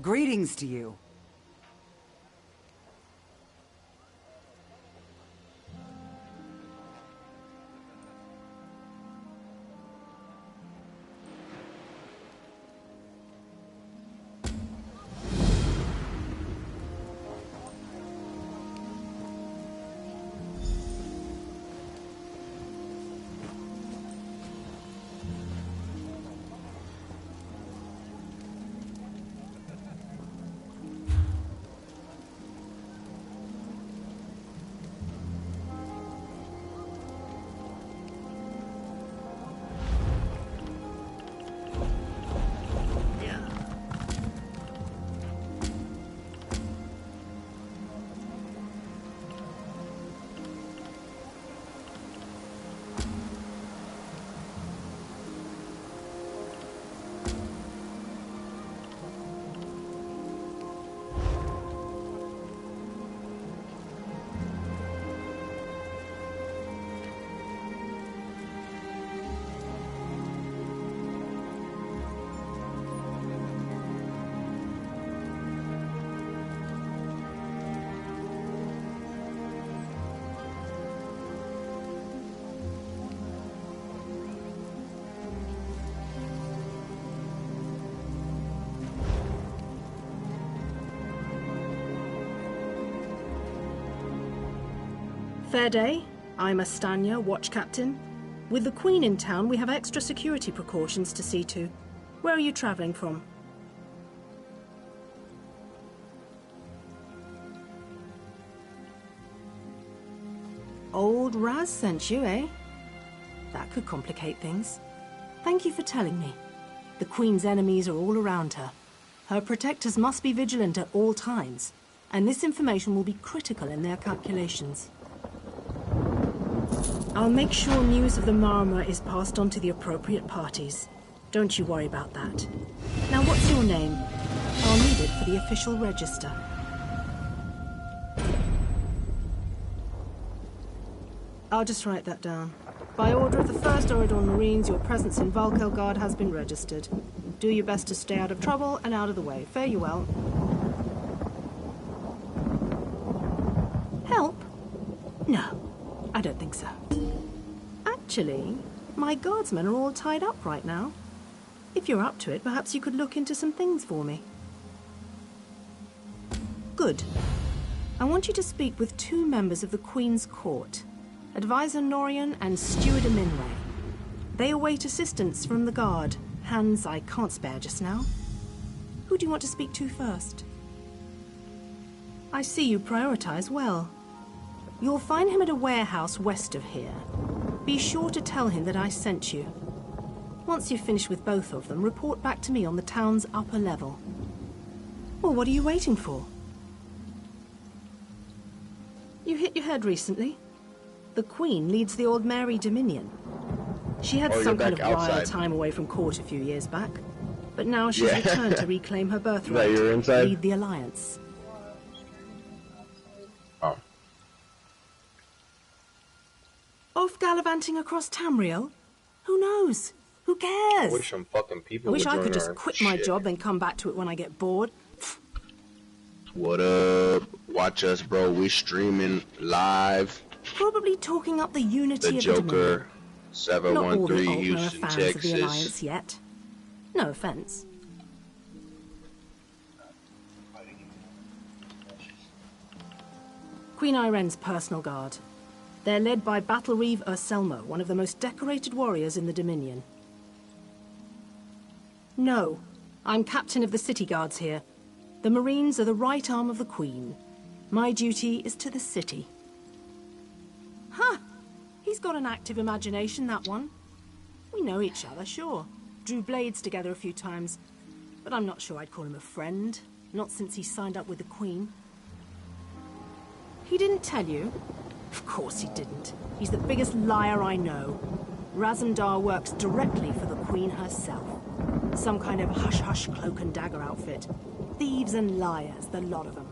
Greetings to you. Fair day. I'm Astanya, watch captain. With the Queen in town, we have extra security precautions to see to. Where are you traveling from? Old Raz sent you, eh? That could complicate things. Thank you for telling me. The Queen's enemies are all around her. Her protectors must be vigilant at all times, and this information will be critical in their calculations. I'll make sure news of the Marmor is passed on to the appropriate parties. Don't you worry about that. Now, what's your name? I'll need it for the official register. I'll just write that down. By order of the 1st Oridon Marines, your presence in Vokelgard has been registered. Do your best to stay out of trouble and out of the way. Fare you well. Help? No, I don't think so. Actually, my guardsmen are all tied up right now. If you're up to it, perhaps you could look into some things for me. Good. I want you to speak with 2 members of the Queen's Court, Advisor Norian and Steward Aminway. They await assistance from the guard, hands I can't spare just now. Who do you want to speak to first? I see you prioritize well. You'll find him at a warehouse west of here. Be sure to tell him that I sent you. Once you've finished with both of them, report back to me on the town's upper level. Well, what are you waiting for? You hit your head recently? The Queen leads the Old Mary Dominion. She had some kind of wild time away from court a few years back, but now she's returned to reclaim her birthright, lead the Alliance. Oh. Off gallivanting across Tamriel? Who knows? Who cares? I wish some fucking people I wish would I could join just our quit my shit. job and come back to it when I get bored. What up? Watch us, bro. We streaming live. Probably talking up the unity The of the Joker, Dominion. Not all the 713 Altmer are Houston, fans of the Texas. Alliance yet. No offense. Queen Irene's personal guard. They're led by Battle Reeve Urselmo, one of the most decorated warriors in the Dominion. No, I'm captain of the city guards here. The Marines are the right arm of the Queen. My duty is to the city. Huh. He's got an active imagination, that one. We know each other, sure. Drew blades together a few times. But I'm not sure I'd call him a friend. Not since he signed up with the Queen. He didn't tell you? Of course he didn't. He's the biggest liar I know. Razumdar works directly for the Queen herself. Some kind of hush-hush cloak and dagger outfit. Thieves and liars, the lot of them.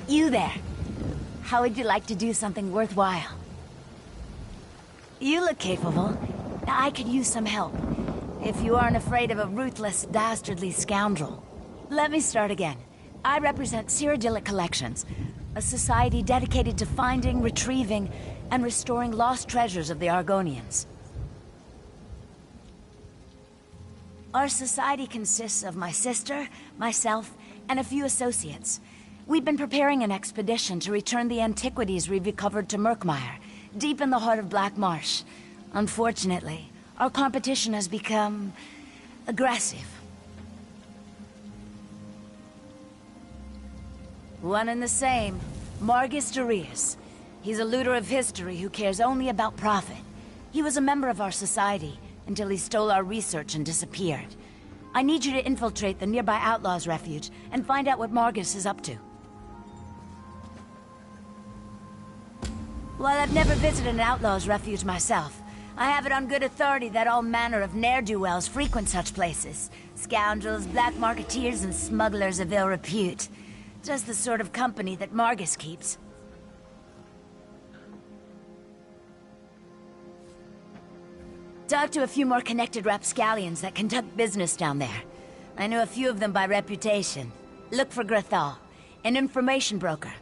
You there. How would you like to do something worthwhile? You look capable. I could use some help. If you aren't afraid of a ruthless, dastardly scoundrel. Let me start again. I represent Cyrodiilic Collections, a society dedicated to finding, retrieving, and restoring lost treasures of the Argonians. Our society consists of my sister, myself, and a few associates. We've been preparing an expedition to return the antiquities we've recovered to Murkmire, deep in the heart of Black Marsh. Unfortunately, our competition has become aggressive. One and the same, Margus Darius. He's a looter of history who cares only about profit. He was a member of our society until he stole our research and disappeared. I need you to infiltrate the nearby Outlaws' refuge and find out what Margus is up to. While I've never visited an Outlaws' refuge myself, I have it on good authority that all manner of ne'er-do-wells frequent such places. Scoundrels, black marketeers, and smugglers of ill repute. Just the sort of company that Margus keeps. Talk to a few more connected rapscallions that conduct business down there. I know a few of them by reputation. Look for Grathal, an information broker,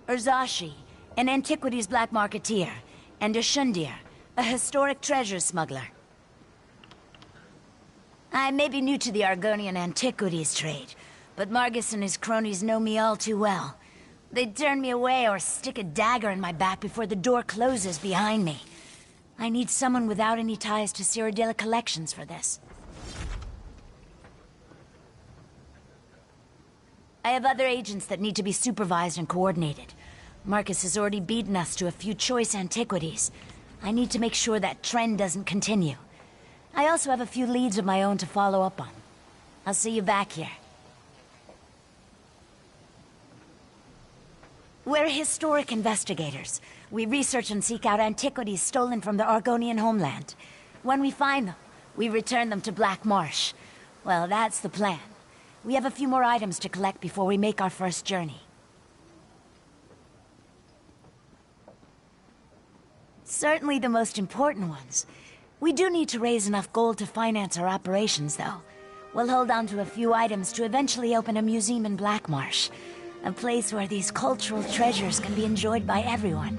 Urzashi, an antiquities black marketeer, and Ashundir, a historic treasure smuggler. I may be new to the Argonian antiquities trade, but Margus and his cronies know me all too well. They'd turn me away or stick a dagger in my back before the door closes behind me. I need someone without any ties to Cyrodiila collections for this. I have other agents that need to be supervised and coordinated. Marcus has already beaten us to a few choice antiquities. I need to make sure that trend doesn't continue. I also have a few leads of my own to follow up on. I'll see you back here. We're historic investigators. We research and seek out antiquities stolen from the Argonian homeland. When we find them, we return them to Black Marsh. Well, that's the plan. We have a few more items to collect before we make our first journey. Certainly the most important ones. We do need to raise enough gold to finance our operations, though. We'll hold on to a few items to eventually open a museum in Black Marsh. A place where these cultural treasures can be enjoyed by everyone.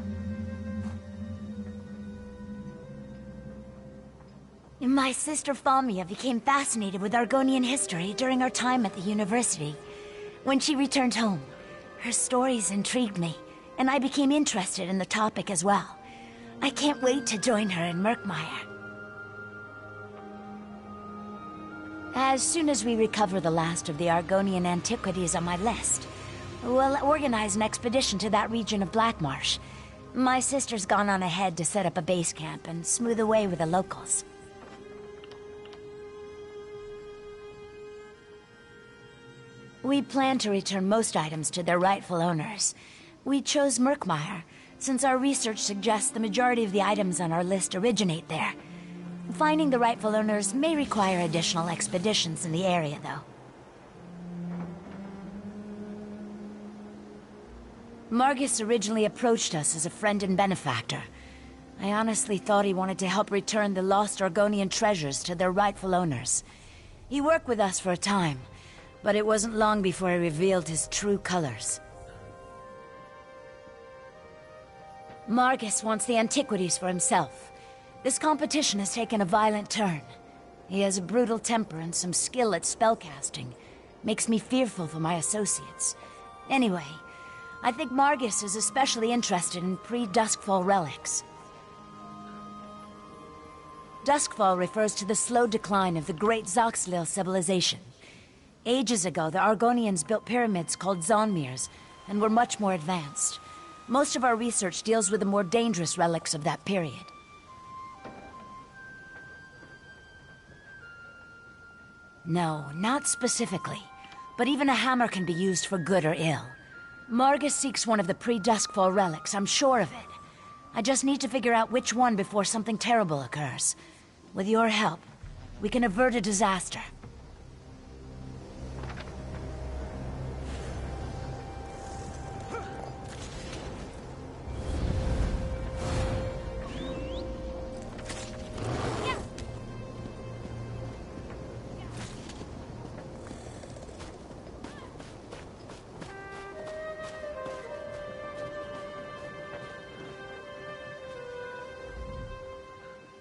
My sister Falmia became fascinated with Argonian history during our time at the university. When she returned home, her stories intrigued me, and I became interested in the topic as well. I can't wait to join her in Murkmire. As soon as we recover the last of the Argonian antiquities on my list, we'll organize an expedition to that region of Blackmarsh. My sister's gone on ahead to set up a base camp and smooth the way with the locals. We plan to return most items to their rightful owners. We chose Murkmire, since our research suggests the majority of the items on our list originate there. Finding the rightful owners may require additional expeditions in the area, though. Margus originally approached us as a friend and benefactor. I honestly thought he wanted to help return the lost Argonian treasures to their rightful owners. He worked with us for a time, but it wasn't long before he revealed his true colors. Margus wants the antiquities for himself. This competition has taken a violent turn. He has a brutal temper and some skill at spellcasting. Makes me fearful for my associates. Anyway, I think Margus is especially interested in pre-Duskfall relics. Duskfall refers to the slow decline of the great Zoxlil civilization. Ages ago, the Argonians built pyramids called Zonmirs, and were much more advanced. Most of our research deals with the more dangerous relics of that period. No, not specifically. But even a hammer can be used for good or ill. Margus seeks one of the pre-Duskfall relics, I'm sure of it. I just need to figure out which one before something terrible occurs. With your help, we can avert a disaster.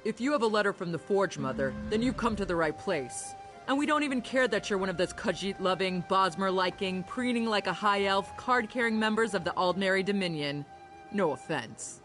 If you have a letter from the Forge Mother, then you've come to the right place. And we don't even care that you're one of those Khajiit-loving, Bosmer-liking, preening like a high elf, card-carrying members of the Aldmeri Dominion. No offense.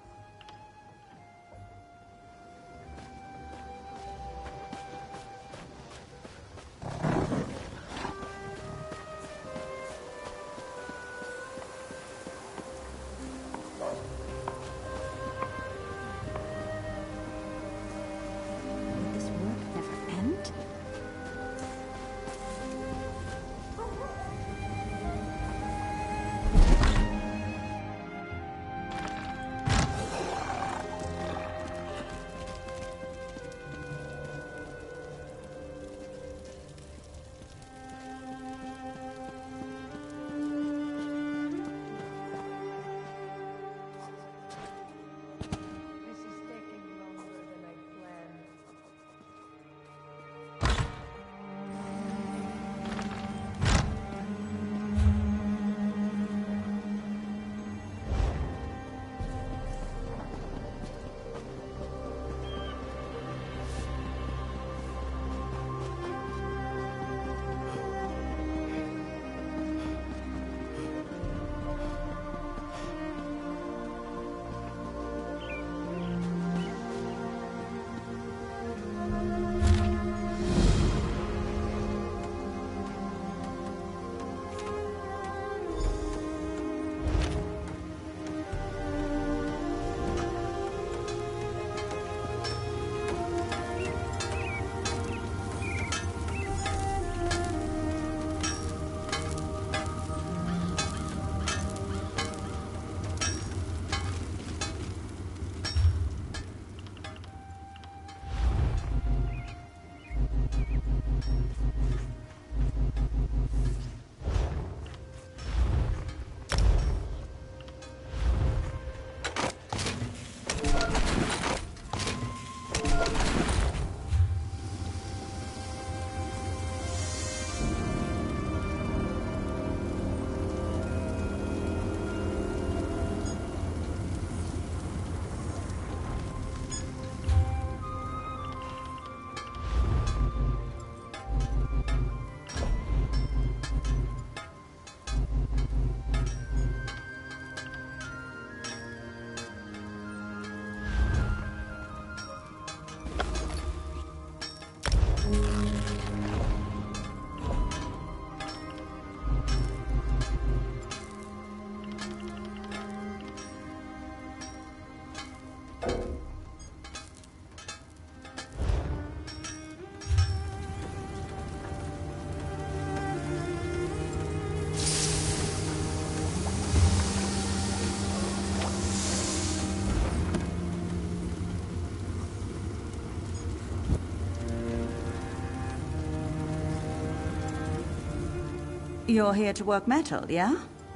You're here to work metal, yeah?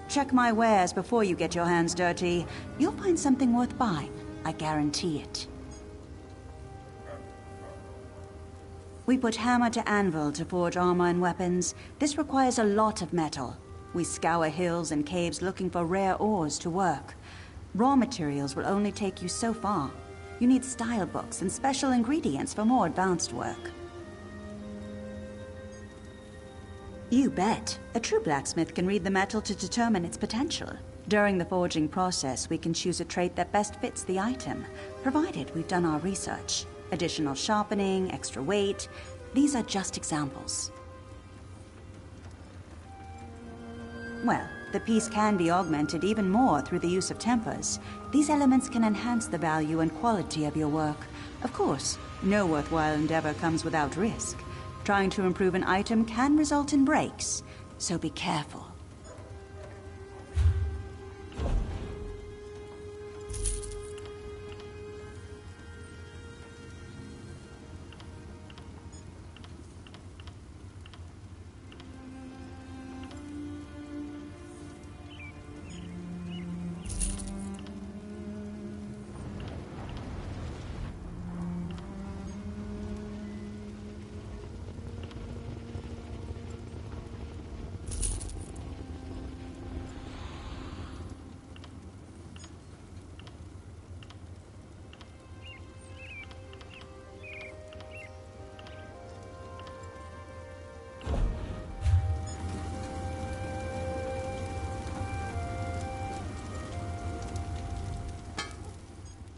Check my wares before you get your hands dirty. You'll find something worth buying. I guarantee it. We put hammer to anvil to forge armor and weapons. This requires a lot of metal. We scour hills and caves looking for rare ores to work. Raw materials will only take you so far. You need style books and special ingredients for more advanced work. You bet. A true blacksmith can read the metal to determine its potential. During the forging process, we can choose a trait that best fits the item, provided we've done our research. Additional sharpening, extra weight, these are just examples. Well, the piece can be augmented even more through the use of tempers. These elements can enhance the value and quality of your work. Of course, no worthwhile endeavor comes without risk. Trying to improve an item can result in breaks, so be careful.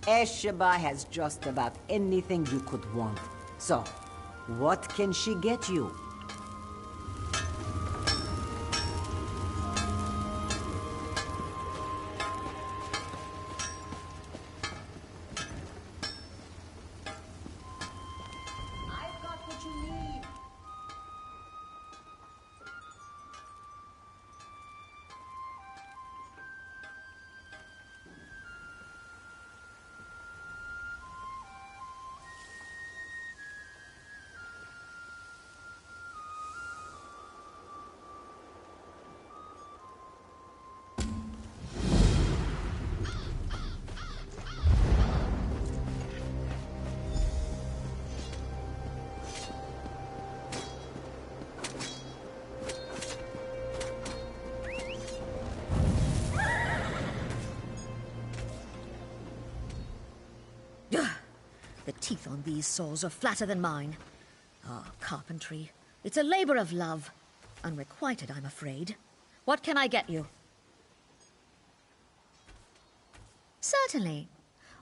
Esheba has just about anything you could want. So, what can she get you? I've got what you need. The teeth on these saws are flatter than mine. Ah, carpentry. It's a labor of love. Unrequited, I'm afraid. What can I get you? Certainly.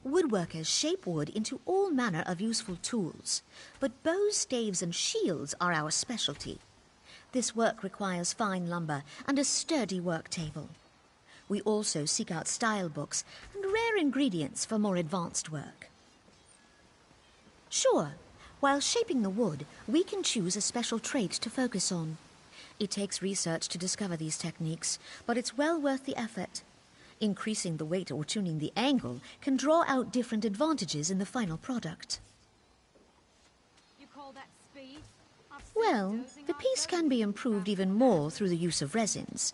Woodworkers shape wood into all manner of useful tools, but bows, staves, and shields are our specialty. This work requires fine lumber and a sturdy work table. We also seek out style books and rare ingredients for more advanced work. Sure, while shaping the wood, we can choose a special trait to focus on. It takes research to discover these techniques, but it's well worth the effort. Increasing the weight or tuning the angle can draw out different advantages in the final product. You call that speed? Well, the piece can be improved even more through the use of resins,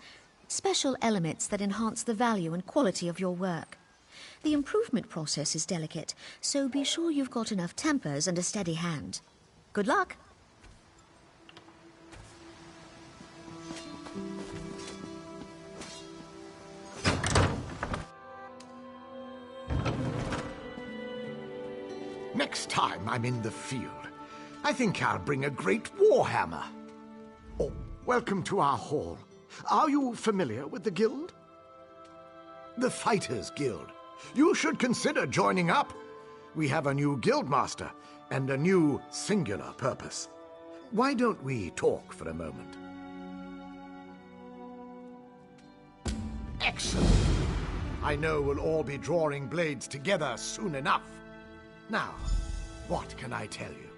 special elements that enhance the value and quality of your work. The improvement process is delicate, so be sure you've got enough tempers and a steady hand. Good luck! Next time I'm in the field, I think I'll bring a great warhammer. Oh, welcome to our hall. Are you familiar with the guild? The Fighters Guild. You should consider joining up. We have a new guildmaster and a new singular purpose. Why don't we talk for a moment? Excellent. I know we'll all be drawing blades together soon enough. Now, what can I tell you?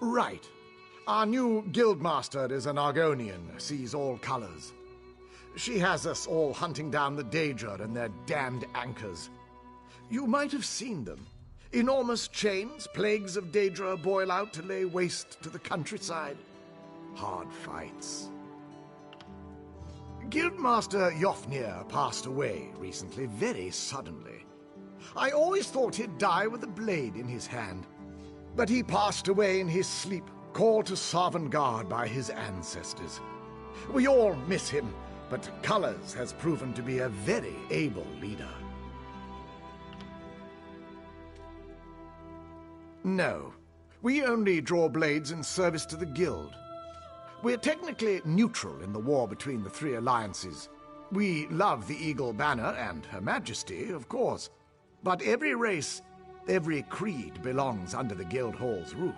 Right. Our new guildmaster is an Argonian, sees all colors. She has us all hunting down the Daedra and their damned anchors. You might have seen them. Enormous chains, plagues of Daedra boil out to lay waste to the countryside. Hard fights. Guildmaster Jofnir passed away recently, very suddenly. I always thought he'd die with a blade in his hand. But he passed away in his sleep, called to Sovngarde by his ancestors. We all miss him, but Colors has proven to be a very able leader. No, we only draw blades in service to the Guild. We're technically neutral in the war between the three alliances. We love the Eagle Banner and Her Majesty, of course. But every race, every creed belongs under the Guild Hall's roof.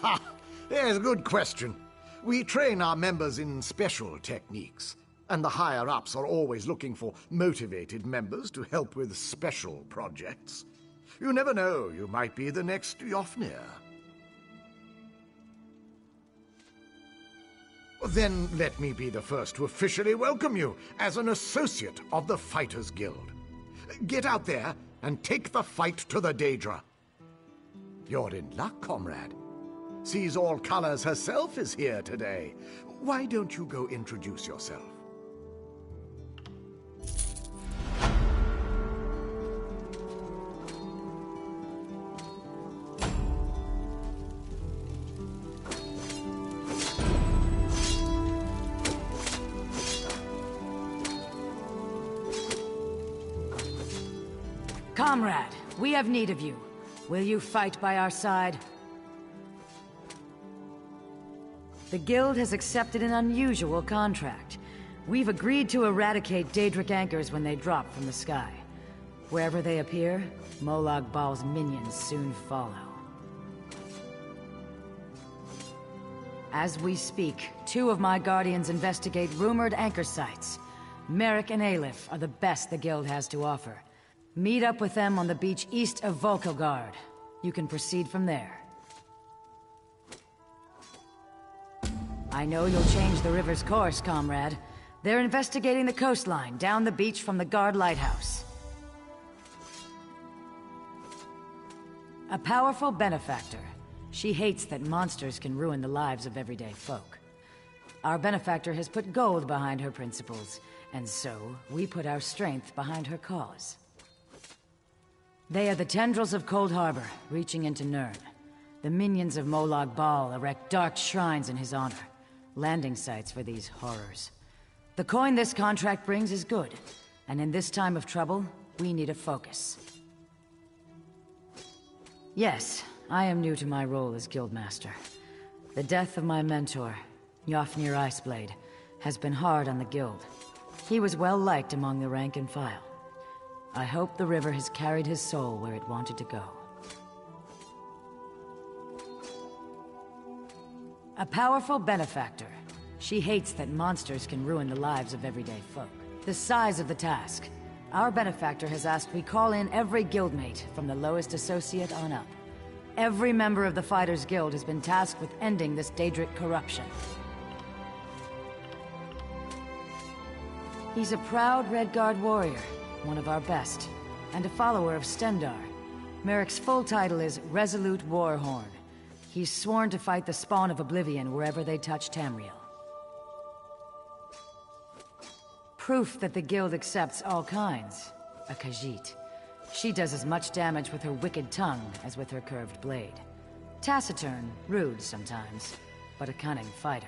Ha! There's a good question. We train our members in special techniques, and the higher-ups are always looking for motivated members to help with special projects. You never know, you might be the next Jofnir. Then let me be the first to officially welcome you as an associate of the Fighters Guild. Get out there and take the fight to the Daedra. You're in luck, comrade. Sees All Colors herself is here today. Why don't you go introduce yourself? Comrade, we have need of you. Will you fight by our side? The Guild has accepted an unusual contract. We've agreed to eradicate Daedric anchors when they drop from the sky. Wherever they appear, Molag Bal's minions soon follow. As we speak, 2 of my Guardians investigate rumored anchor sites. Merrick and Aleph are the best the Guild has to offer. Meet up with them on the beach east of Volkelgard. You can proceed from there. I know you'll change the river's course, comrade. They're investigating the coastline down the beach from the Guard Lighthouse. A powerful benefactor. She hates that monsters can ruin the lives of everyday folk. Our benefactor has put gold behind her principles, and so we put our strength behind her cause. They are the tendrils of Cold Harbor, reaching into Nirn. The minions of Molag Bal erect dark shrines in his honor. Landing sites for these horrors. The coin this contract brings is good, and in this time of trouble, we need a focus. Yes, I am new to my role as Guildmaster. The death of my mentor, Jofnir Iceblade, has been hard on the Guild. He was well liked among the rank and file. I hope the river has carried his soul where it wanted to go. A powerful benefactor. She hates that monsters can ruin the lives of everyday folk. The size of the task. Our benefactor has asked we call in every guildmate, from the lowest associate on up. Every member of the Fighters Guild has been tasked with ending this Daedric corruption. He's a proud Redguard warrior, one of our best, and a follower of Stendar. Merrick's full title is Resolute Warhorn. He's sworn to fight the spawn of Oblivion wherever they touch Tamriel. Proof that the Guild accepts all kinds. A Khajiit. She does as much damage with her wicked tongue as with her curved blade. Taciturn, rude sometimes, but a cunning fighter.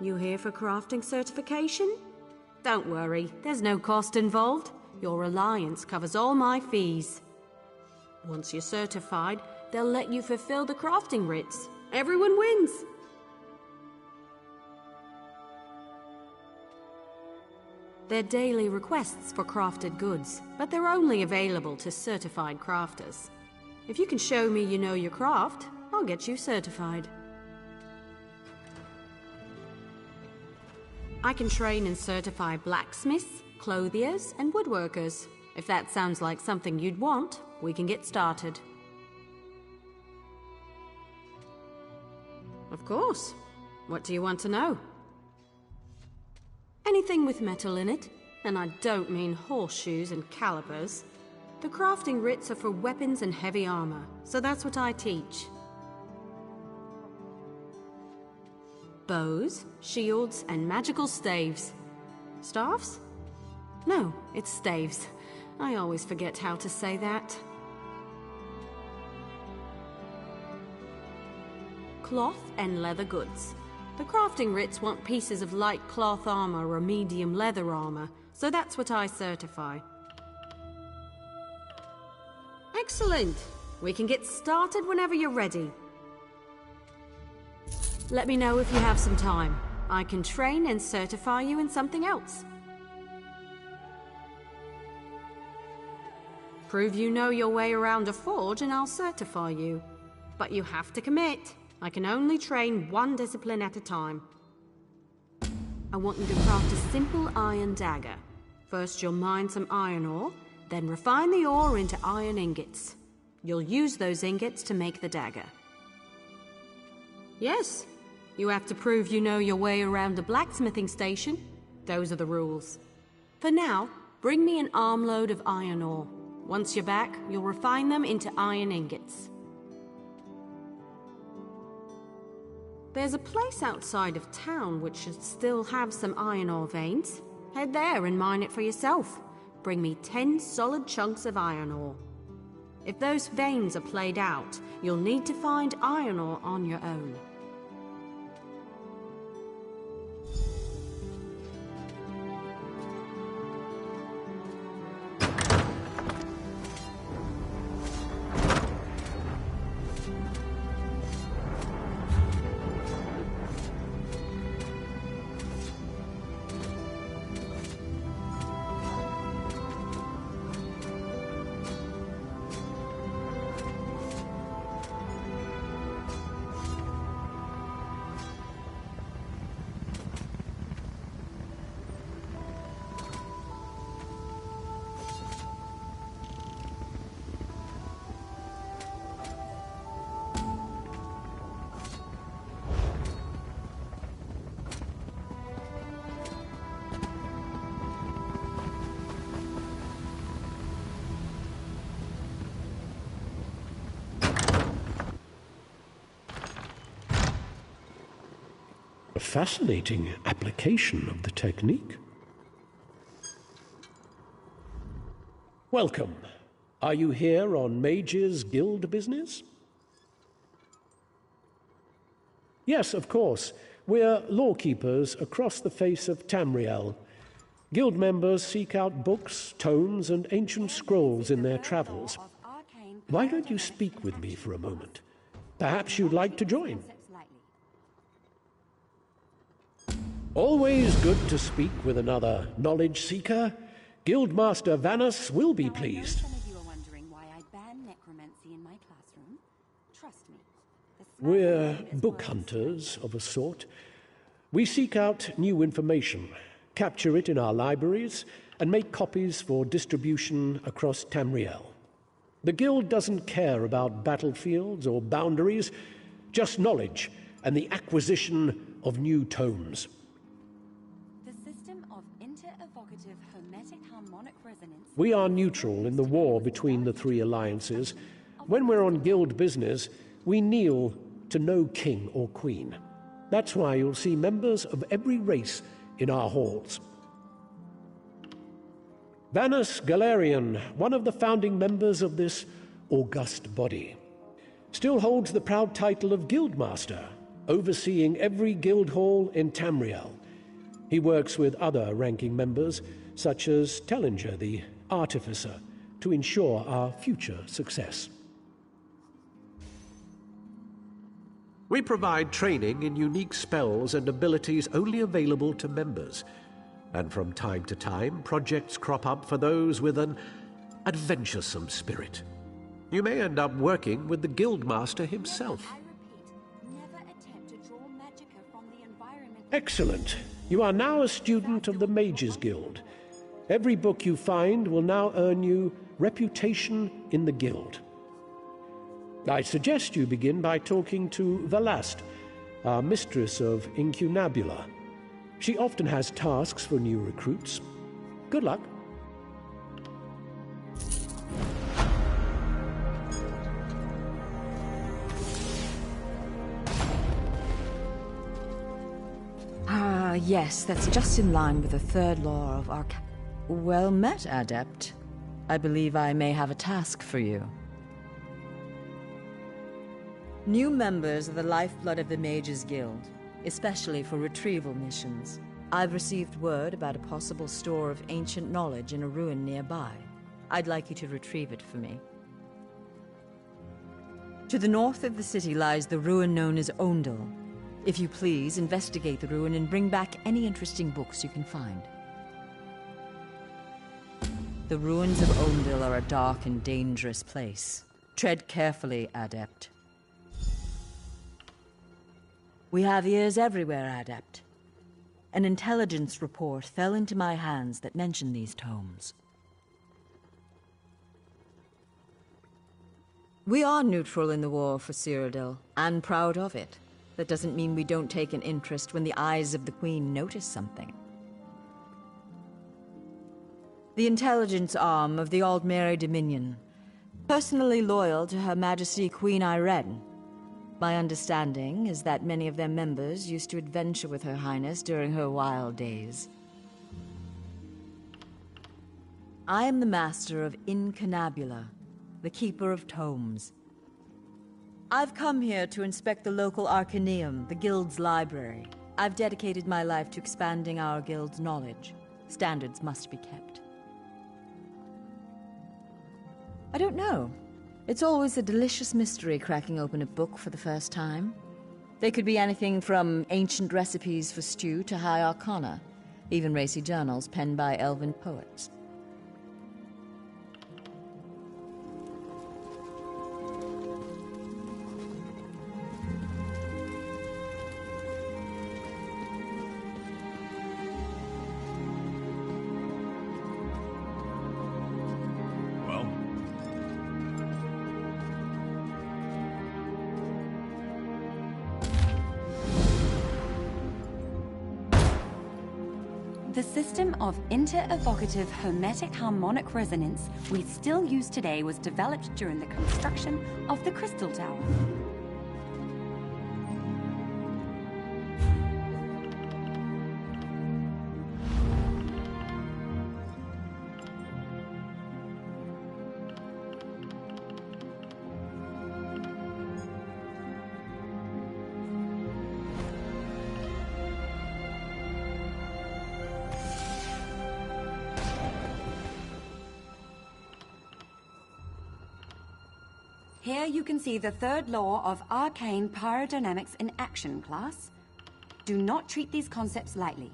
You here for crafting certification? Don't worry, there's no cost involved. Your alliance covers all my fees. Once you're certified, they'll let you fulfill the crafting writs. Everyone wins. They're daily requests for crafted goods, but they're only available to certified crafters. If you can show me you know your craft, I'll get you certified. I can train and certify blacksmiths, clothiers, and woodworkers. If that sounds like something you'd want, we can get started. Of course. What do you want to know? Anything with metal in it, and I don't mean horseshoes and calipers. The crafting writs are for weapons and heavy armor, so that's what I teach. Bows, shields, and magical staves. Staffs? No, it's staves. I always forget how to say that. Cloth and leather goods. The crafting writs want pieces of light cloth armor or medium leather armor, so that's what I certify. Excellent! We can get started whenever you're ready. Let me know if you have some time. I can train and certify you in something else. Prove you know your way around a forge and I'll certify you. But you have to commit. I can only train one discipline at a time. I want you to craft a simple iron dagger. First you'll mine some iron ore, then refine the ore into iron ingots. You'll use those ingots to make the dagger. Yes, you have to prove you know your way around a blacksmithing station. Those are the rules. For now, bring me an armload of iron ore. Once you're back, you'll refine them into iron ingots. There's a place outside of town which should still have some iron ore veins. Head there and mine it for yourself. Bring me 10 solid chunks of iron ore. If those veins are played out, you'll need to find iron ore on your own. A fascinating application of the technique. Welcome. Are you here on Mage's Guild business? Yes, of course. We're lawkeepers across the face of Tamriel. Guild members seek out books, tomes, and ancient scrolls in their travels. Why don't you speak with me for a moment? Perhaps you'd like to join. Always good to speak with another knowledge seeker. Guildmaster Vanus will be pleased. Some of you are wondering why I ban necromancy in my classroom. Trust me. We're book hunters of a sort. We seek out new information, capture it in our libraries, and make copies for distribution across Tamriel. The Guild doesn't care about battlefields or boundaries, just knowledge and the acquisition of new tomes. We are neutral in the war between the three alliances. When we're on Guild business, we kneel to no king or queen. That's why you'll see members of every race in our halls. Vanus Galerian, one of the founding members of this august body, still holds the proud title of Guildmaster, overseeing every guild hall in Tamriel. He works with other ranking members, such as Tellinger, the Artificer, to ensure our future success. We provide training in unique spells and abilities only available to members. And from time to time, projects crop up for those with an adventuresome spirit. You may end up working with the Guildmaster himself. Excellent. You are now a student of the Mages Guild. Every book you find will now earn you reputation in the guild. I suggest you begin by talking to Velast, our mistress of Incunabula. She often has tasks for new recruits. Good luck. Yes, that's just in line with the third law of Arc... Well met, Adept. I believe I may have a task for you. New members are the lifeblood of the Mages Guild, especially for retrieval missions. I've received word about a possible store of ancient knowledge in a ruin nearby. I'd like you to retrieve it for me. To the north of the city lies the ruin known as Ondel. If you please, investigate the ruin and bring back any interesting books you can find. The ruins of Ondel are a dark and dangerous place. Tread carefully, Adept. We have ears everywhere, Adept. An intelligence report fell into my hands that mentioned these tomes. We are neutral in the war for Cyrodiil, and proud of it. That doesn't mean we don't take an interest when the eyes of the Queen notice something. The intelligence arm of the Aldmeri Dominion, personally loyal to Her Majesty Queen Irene. My understanding is that many of their members used to adventure with Her Highness during her wild days. I am the master of Incunabula, the keeper of tomes. I've come here to inspect the local Arcaneum, the Guild's library. I've dedicated my life to expanding our Guild's knowledge. Standards must be kept. I don't know. It's always a delicious mystery cracking open a book for the first time. They could be anything from ancient recipes for stew to high arcana, even racy journals penned by elven poets. The system of inter-evocative hermetic harmonic resonance we still use today was developed during the construction of the Crystal Tower. Here you can see the third law of arcane pyrodynamics in action, class. Do not treat these concepts lightly.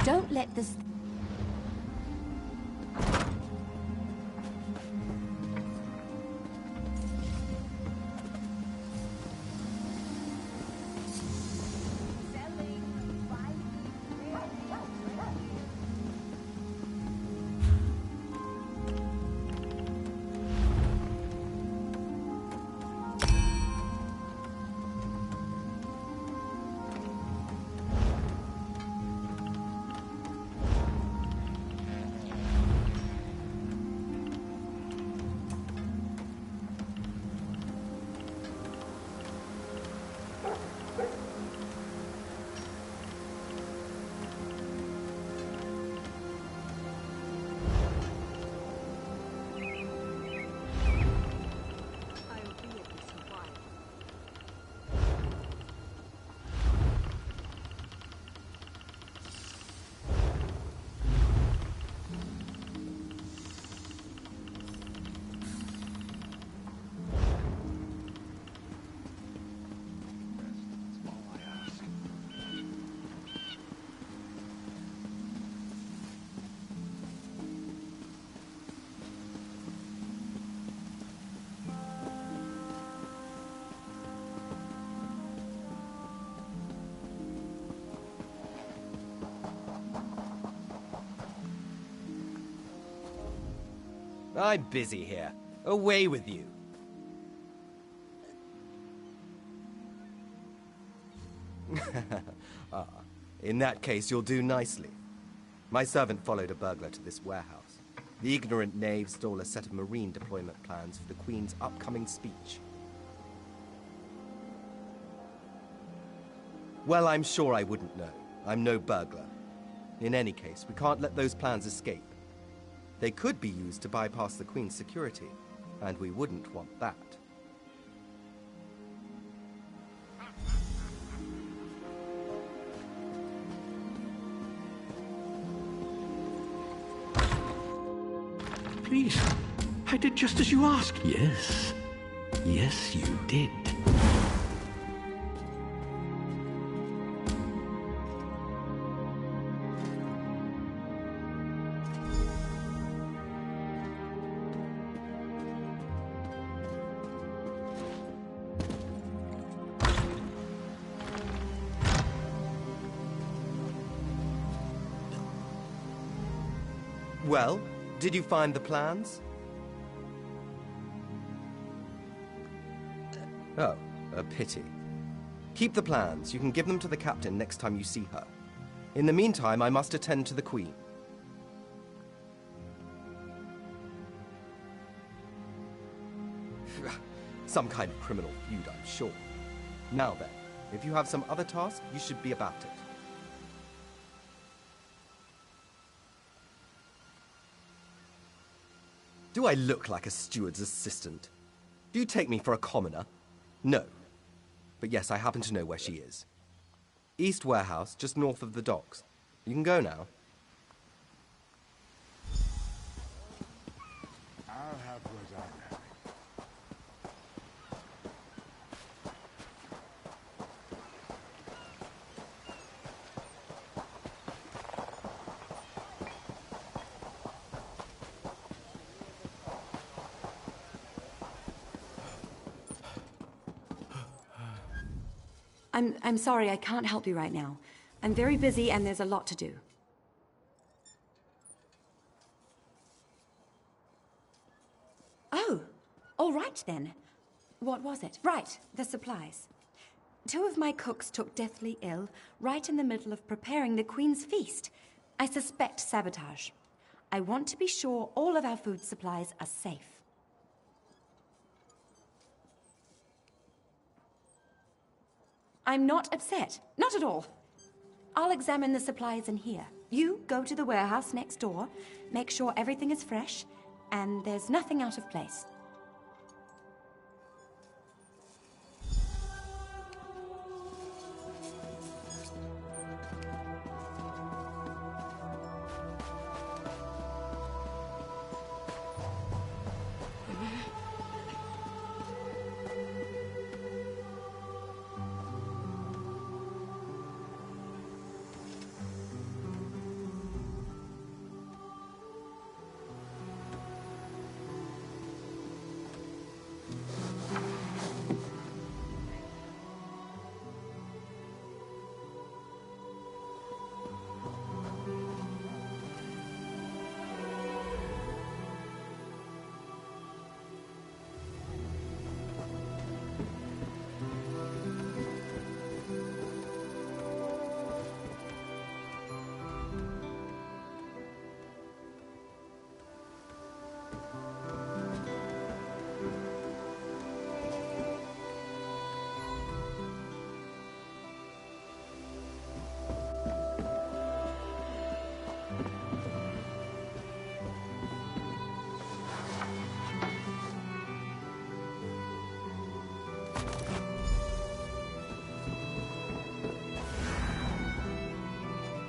Don't let this... I'm busy here. Away with you. In that case, you'll do nicely. My servant followed a burglar to this warehouse. The ignorant knave stole a set of marine deployment plans for the Queen's upcoming speech. Well, I'm sure I wouldn't know. I'm no burglar. In any case, we can't let those plans escape. They could be used to bypass the Queen's security, and we wouldn't want that. Please, I did just as you asked. Yes. Yes, you did. Well, did you find the plans? Oh, a pity. Keep the plans. You can give them to the captain next time you see her. In the meantime, I must attend to the Queen. Some kind of criminal feud, I'm sure. Now then, if you have some other task, you should be about it. Do I look like a steward's assistant? Do you take me for a commoner? No. But yes, I happen to know where she is. East Warehouse, just north of the docks. You can go now. I'll have lasagna. I'm sorry, I can't help you right now. I'm very busy and there's a lot to do. Oh, all right then. What was it? Right, the supplies. 2 of my cooks took deathly ill right in the middle of preparing the Queen's feast. I suspect sabotage. I want to be sure all of our food supplies are safe. I'm not upset. Not at all. I'll examine the supplies in here. You go to the warehouse next door, make sure everything is fresh, and there's nothing out of place.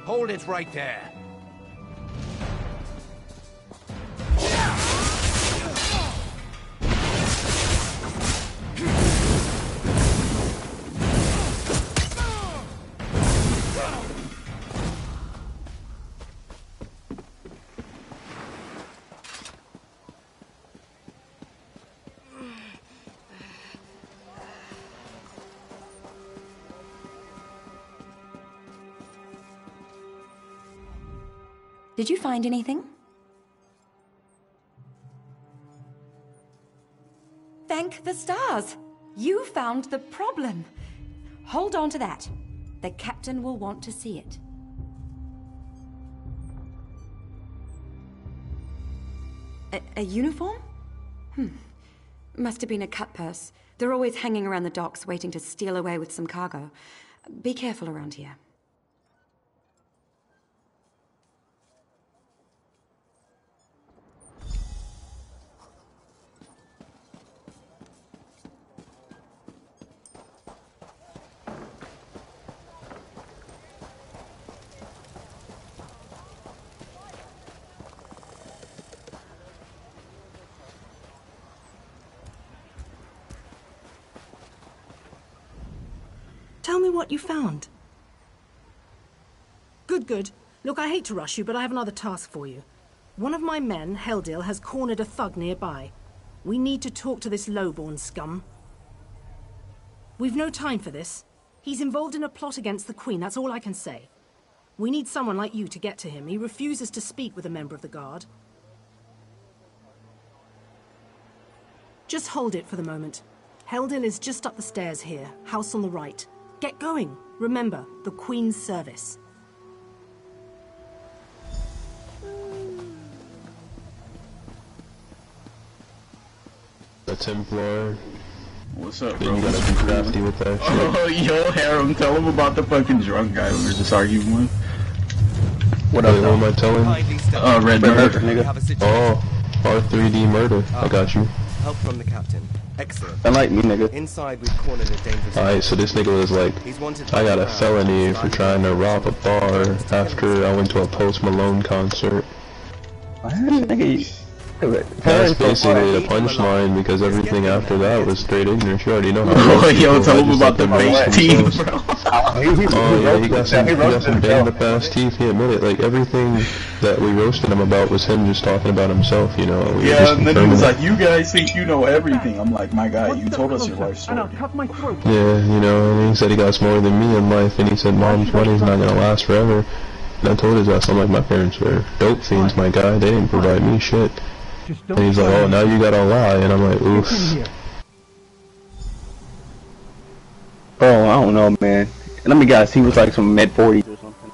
Hold it right there. Did you find anything? Thank the stars! You found the problem. Hold on to that. The captain will want to see it. A uniform? Must have been a cut purse. They're always hanging around the docks waiting to steal away with some cargo. Be careful around here. Tell me what you found. Good. Look, I hate to rush you, but I have another task for you. One of my men, Heldil, has cornered a thug nearby. We need to talk to this lowborn scum. We've no time for this. He's involved in a plot against the Queen, that's all I can say. We need someone like you to get to him. He refuses to speak with a member of the Guard. Just hold it for the moment. Heldil is just up the stairs here, house on the right. Get going. Remember, the Queen's service. The Templar. What's up, then bro? You gotta be crafty with that shit. Oh, yo, Harem, tell him about the fucking drunk guy we were just arguing with. What up, what am I telling? Red Murder. Nigga. Oh, R3D murder. I got you. Help from the captain. Excellent. Unlike me, nigga. Inside, we've cornered a dangerous... Alright, so this nigga was like, I got a felony for trying to rob a bar after I went to a Post Malone concert. That's basically the punchline because everything after that was straight ignorance. You already know how. Oh, yo, tell him about the fake teeth, bro. Oh yeah, he got some banged up ass teeth. He admitted like everything that we roasted him about was him just talking about himself. You know. Yeah, and then he was like, "You guys think you know everything." I'm like, "My guy, you told us your life story." Yeah, you know, and he said he got more than me in life, and he said mom's money's not gonna last forever. And I told his ass, I'm like, my parents were dope fiends, my guy. They didn't provide me shit. And he's like, oh, now you gotta lie, and I'm like, oof. Bro, I don't know, man. Let me guess, he was like some mid-40s or something.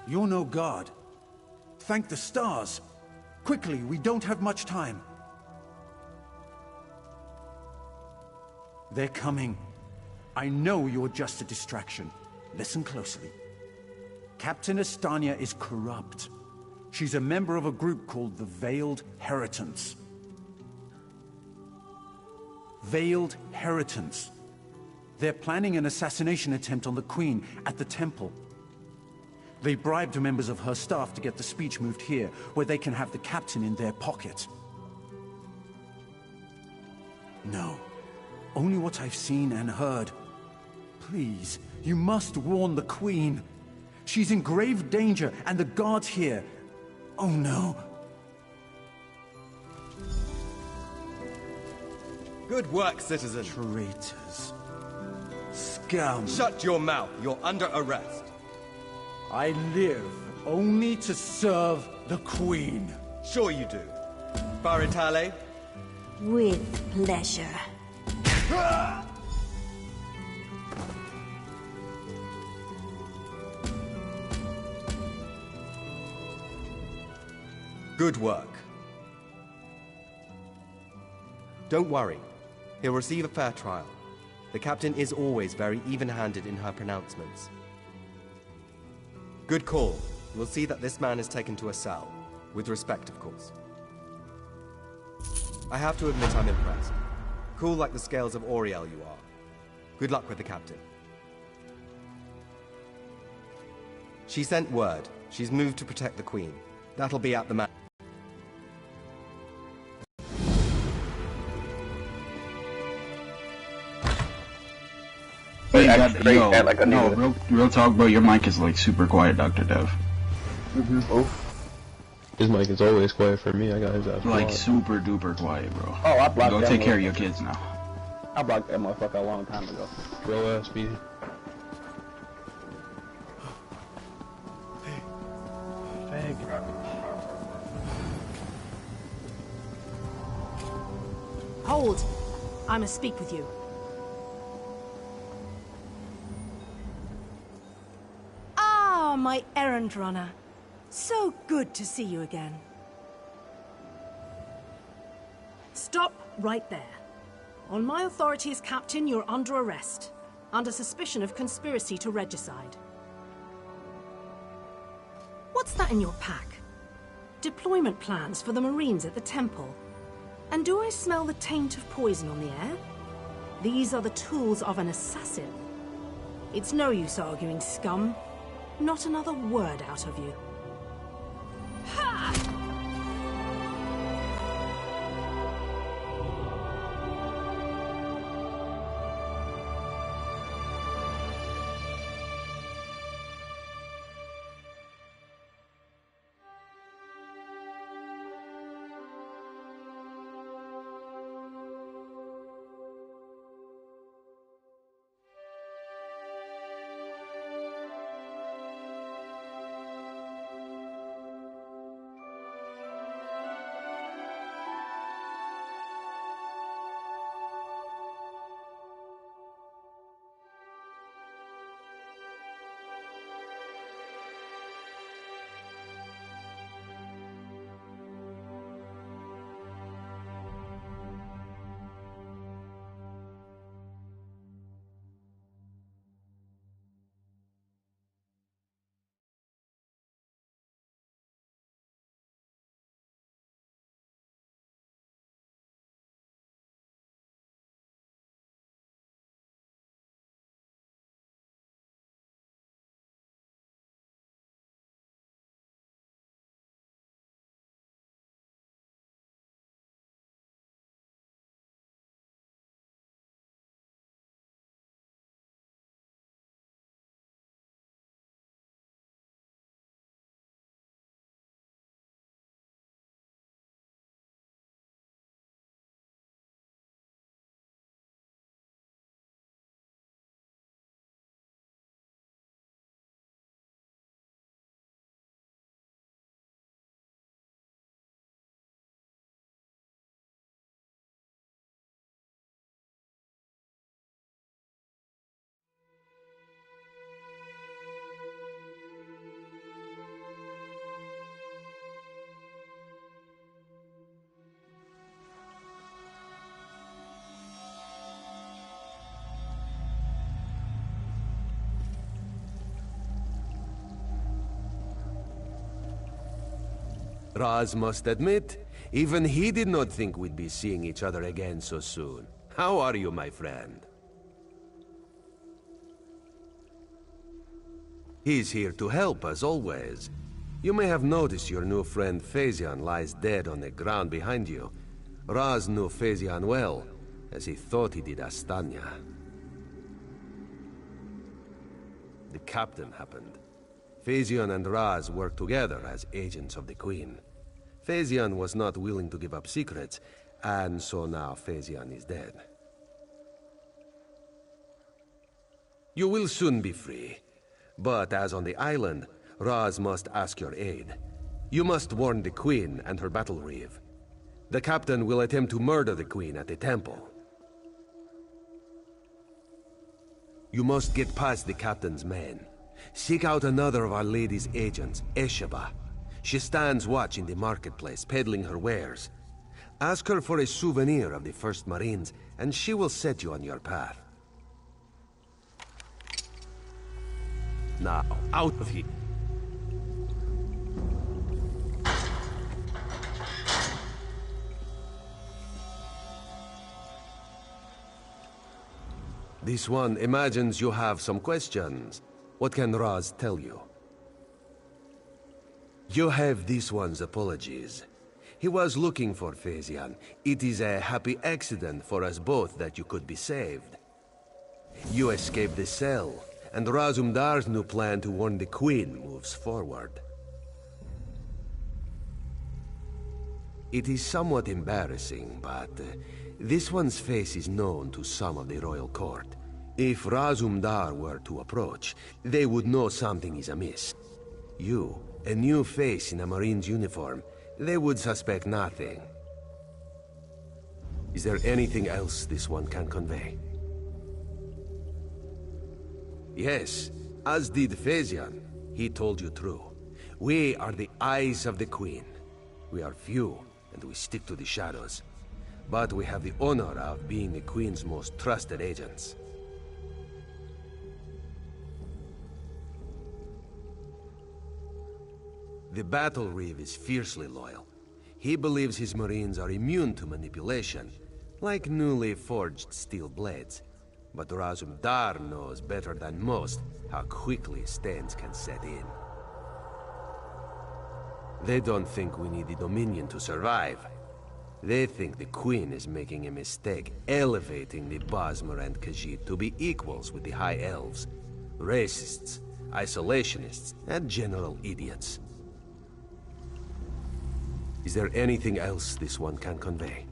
You're no god. Thank the stars. Quickly, we don't have much time. They're coming. I know you're just a distraction. Listen closely. Captain Estania is corrupt. She's a member of a group called the Veiled Heritants. Veiled Heritants. They're planning an assassination attempt on the Queen at the temple. They bribed members of her staff to get the speech moved here, where they can have the captain in their pocket. No. Only what I've seen and heard. Please, you must warn the Queen. She's in grave danger, and the guards here. Oh no. Good work, citizen. Traitors. Scum. Shut your mouth. You're under arrest. I live only to serve the Queen. Sure you do. Baritale? With pleasure. Good work. Don't worry. He'll receive a fair trial. The captain is always very even-handed in her pronouncements. Good call. We'll see that this man is taken to a cell. With respect, of course. I have to admit I'm impressed. Cool like the scales of Auriel you are. Good luck with the captain. She sent word. She's moved to protect the Queen. That'll be at the man. Wait, real talk, bro. Your mic is like super quiet, Dr. Dev. His mic is always quiet for me. I got his ass Like blocked. super duper quiet, bro. Oh, I blocked Go that take care of motherfucker. your kids now. I blocked that motherfucker a long time ago. Bro ass speed. Hold! I must speak with you. Ah, my errand runner. So good to see you again. Stop right there. On my authority as captain, you're under arrest, under suspicion of conspiracy to regicide. What's that in your pack? Deployment plans for the Marines at the temple. And do I smell the taint of poison on the air? These are the tools of an assassin. It's no use arguing, scum. Not another word out of you. Ha! Raz must admit, even he did not think we'd be seeing each other again so soon. How are you, my friend? He's here to help, as always. You may have noticed your new friend Phaezion lies dead on the ground behind you. Raz knew Phaezion well, as he thought he did Astanya. The captain happened. Phaezion and Raz worked together as agents of the Queen. Phaezion was not willing to give up secrets, and so now Phaezion is dead. You will soon be free. But as on the island, Raz must ask your aid. You must warn the Queen and her battle reeve. The captain will attempt to murder the Queen at the temple. You must get past the captain's men. Seek out another of Our Lady's agents, Esheba. She stands watch in the marketplace, peddling her wares. Ask her for a souvenir of the First Marines, and she will set you on your path. Now, out of here. This one imagines you have some questions. What can Raz tell you? You have this one's apologies. He was looking for Phaezion. It is a happy accident for us both that you could be saved. You escaped the cell, and Razumdar's new plan to warn the Queen moves forward. It is somewhat embarrassing, but this one's face is known to some of the royal court. If Razumdar were to approach, they would know something is amiss. You, a new face in a Marine's uniform, they would suspect nothing. Is there anything else this one can convey? Yes, as did Phaesian. He told you true. We are the eyes of the Queen. We are few, and we stick to the shadows. But we have the honor of being the Queen's most trusted agents. The Battle Reeve is fiercely loyal. He believes his Marines are immune to manipulation, like newly forged steel blades. But Razum Dar knows better than most how quickly stains can set in. They don't think we need the Dominion to survive. They think the Queen is making a mistake, elevating the Bosmer and Khajiit to be equals with the High Elves. Racists, isolationists, and general idiots. Is there anything else this one can convey?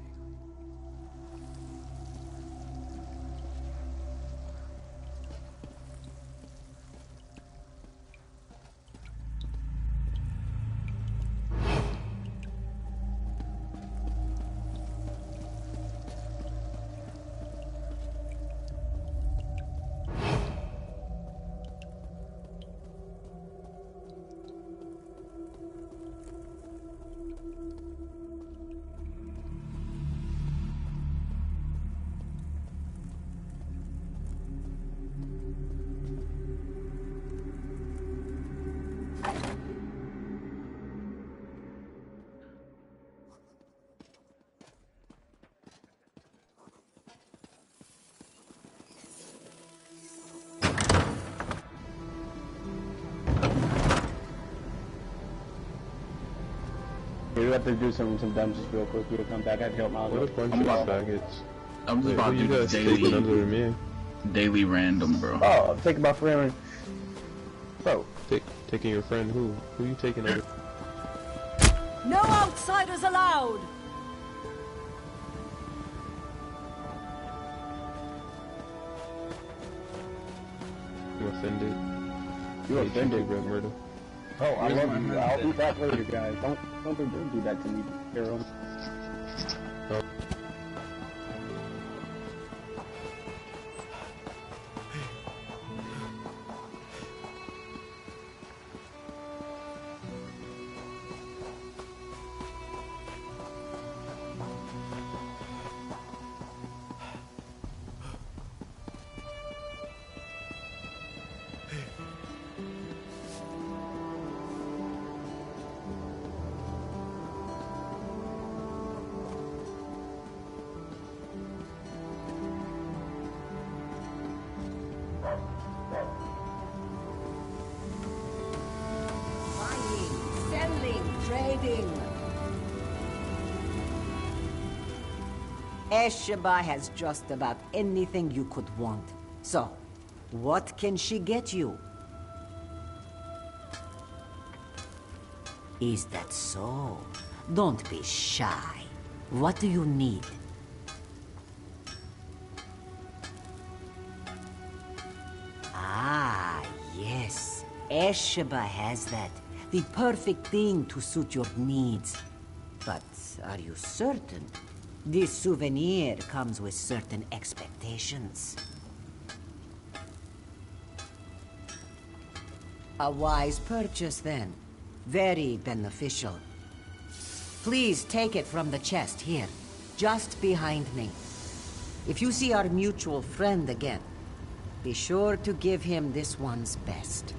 We have to do some dumb just real quick. We'll come back. I have to help Miles. What a bunch of faggots. I'm just about to do this daily random, bro. Oh, I'm taking my friend. Bro. Taking your friend who? Who you taking under? No outsiders allowed! You offended? You offended, Red Murder. Oh, I love you. I'll be back later, guys. Don't do that to me, Harold. Esheba has just about anything you could want. So, what can she get you? Is that so? Don't be shy. What do you need? Ah, yes. Esheba has that. The perfect thing to suit your needs. But are you certain? This souvenir comes with certain expectations. A wise purchase, then. Very beneficial. Please take it from the chest here, just behind me. If you see our mutual friend again, be sure to give him this one's best.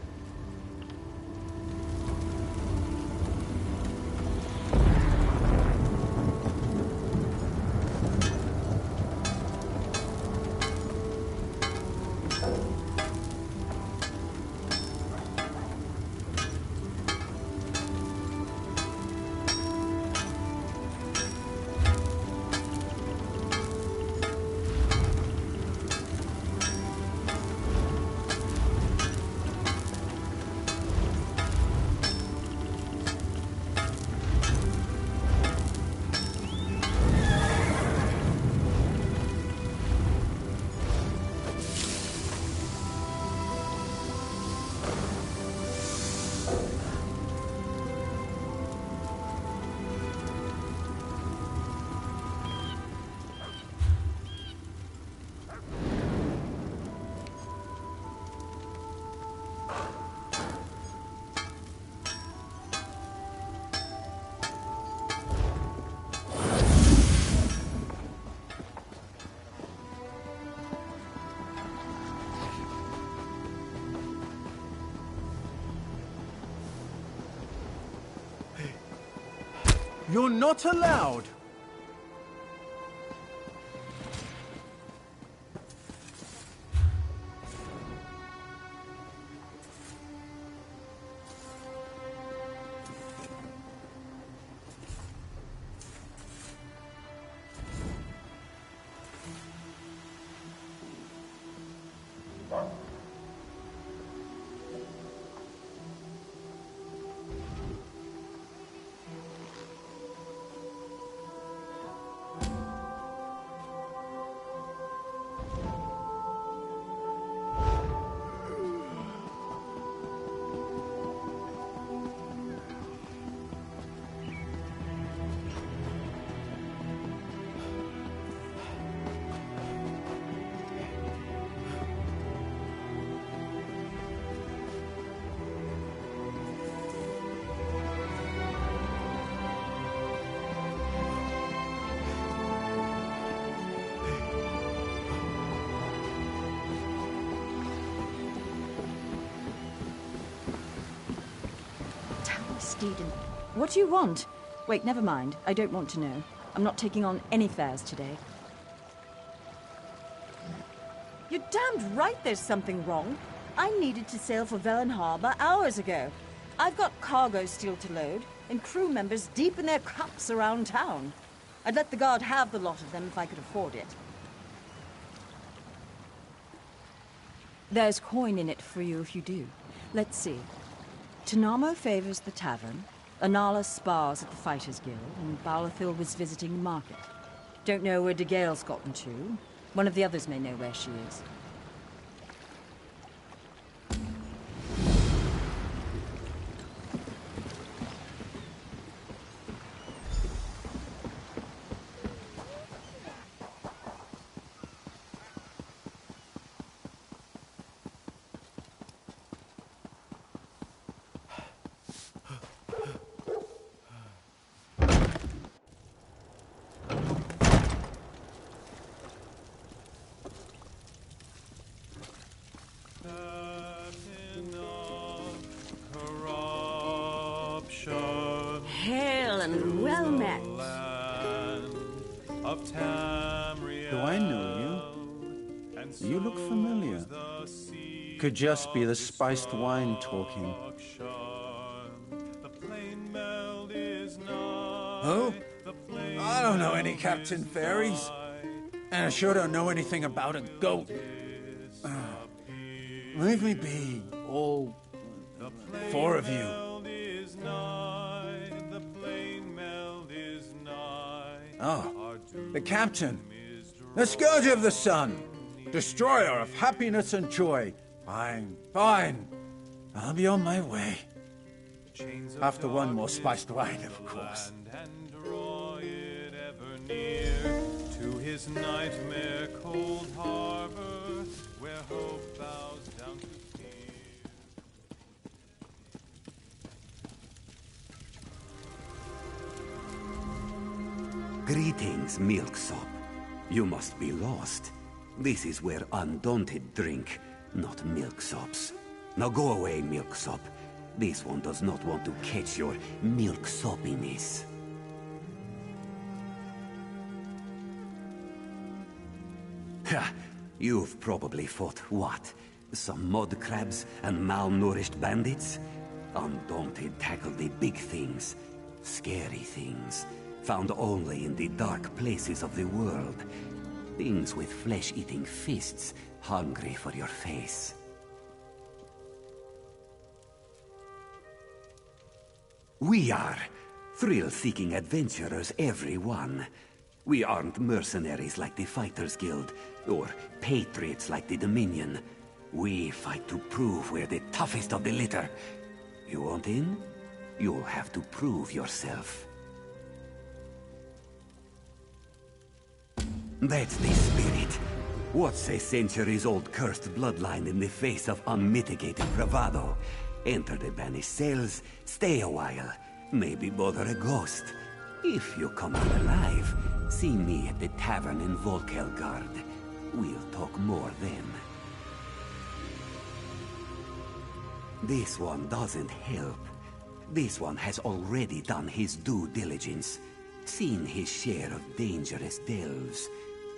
You're not allowed! What do you want? Wait, never mind. I don't want to know. I'm not taking on any fares today. You're damned right there's something wrong. I needed to sail for Velen Harbor hours ago. I've got cargo still to load, and crew members deep in their cups around town. I'd let the guard have the lot of them if I could afford it. There's coin in it for you if you do. Let's see. Tanamo favors the tavern, Anala spars at the Fighters Guild, and Balathil was visiting the market. Don't know where De Gale's gotten to. One of the others may know where she is. Hail and well met. Do I know you? You look familiar. Could just be the spiced wine talking. Who? I don't know any Captain Fairies. And I sure don't know anything about a goat. Leave me be, all four of you. Oh, the captain. The scourge of the sun. Destroyer of happiness and joy. Fine, fine. I'll be on my way. After one more spiced wine, of course. To his nightmare cold harbor, where hope bows down to fear. Greetings, Milksop. You must be lost. This is where Undaunted drink, not milksops. Now go away, Milksop. This one does not want to catch your milksopiness. Ha! You've probably fought what? Some mud crabs and malnourished bandits? Undaunted tackle the big things. Scary things. Found only in the dark places of the world. Things with flesh-eating fists, hungry for your face. We are thrill-seeking adventurers, every one. We aren't mercenaries like the Fighters Guild, or patriots like the Dominion. We fight to prove we're the toughest of the litter. You want in? You'll have to prove yourself. That's the spirit. What's a centuries-old cursed bloodline in the face of unmitigated bravado? Enter the banished cells, stay a while, maybe bother a ghost. If you come out alive, see me at the tavern in Volkelgard. We'll talk more then. This one doesn't help. This one has already done his due diligence, seen his share of dangerous delves.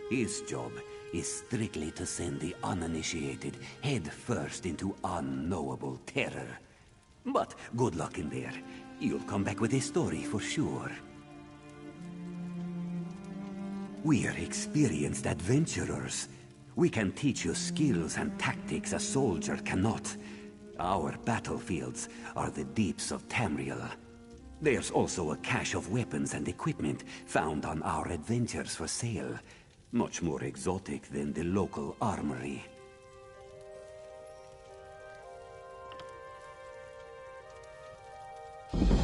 His job is strictly to send the uninitiated head first into unknowable terror. But good luck in there. You'll come back with a story for sure. We're experienced adventurers. We can teach you skills and tactics a soldier cannot. Our battlefields are the deeps of Tamriel. There's also a cache of weapons and equipment found on our adventures for sale. Much more exotic than the local armory.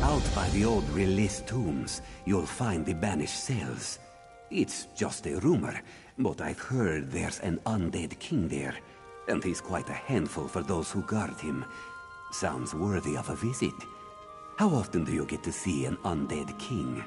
Out by the old Release tombs, you'll find the banished cells. It's just a rumor, but I've heard there's an undead king there, and he's quite a handful for those who guard him. Sounds worthy of a visit. How often do you get to see an undead king?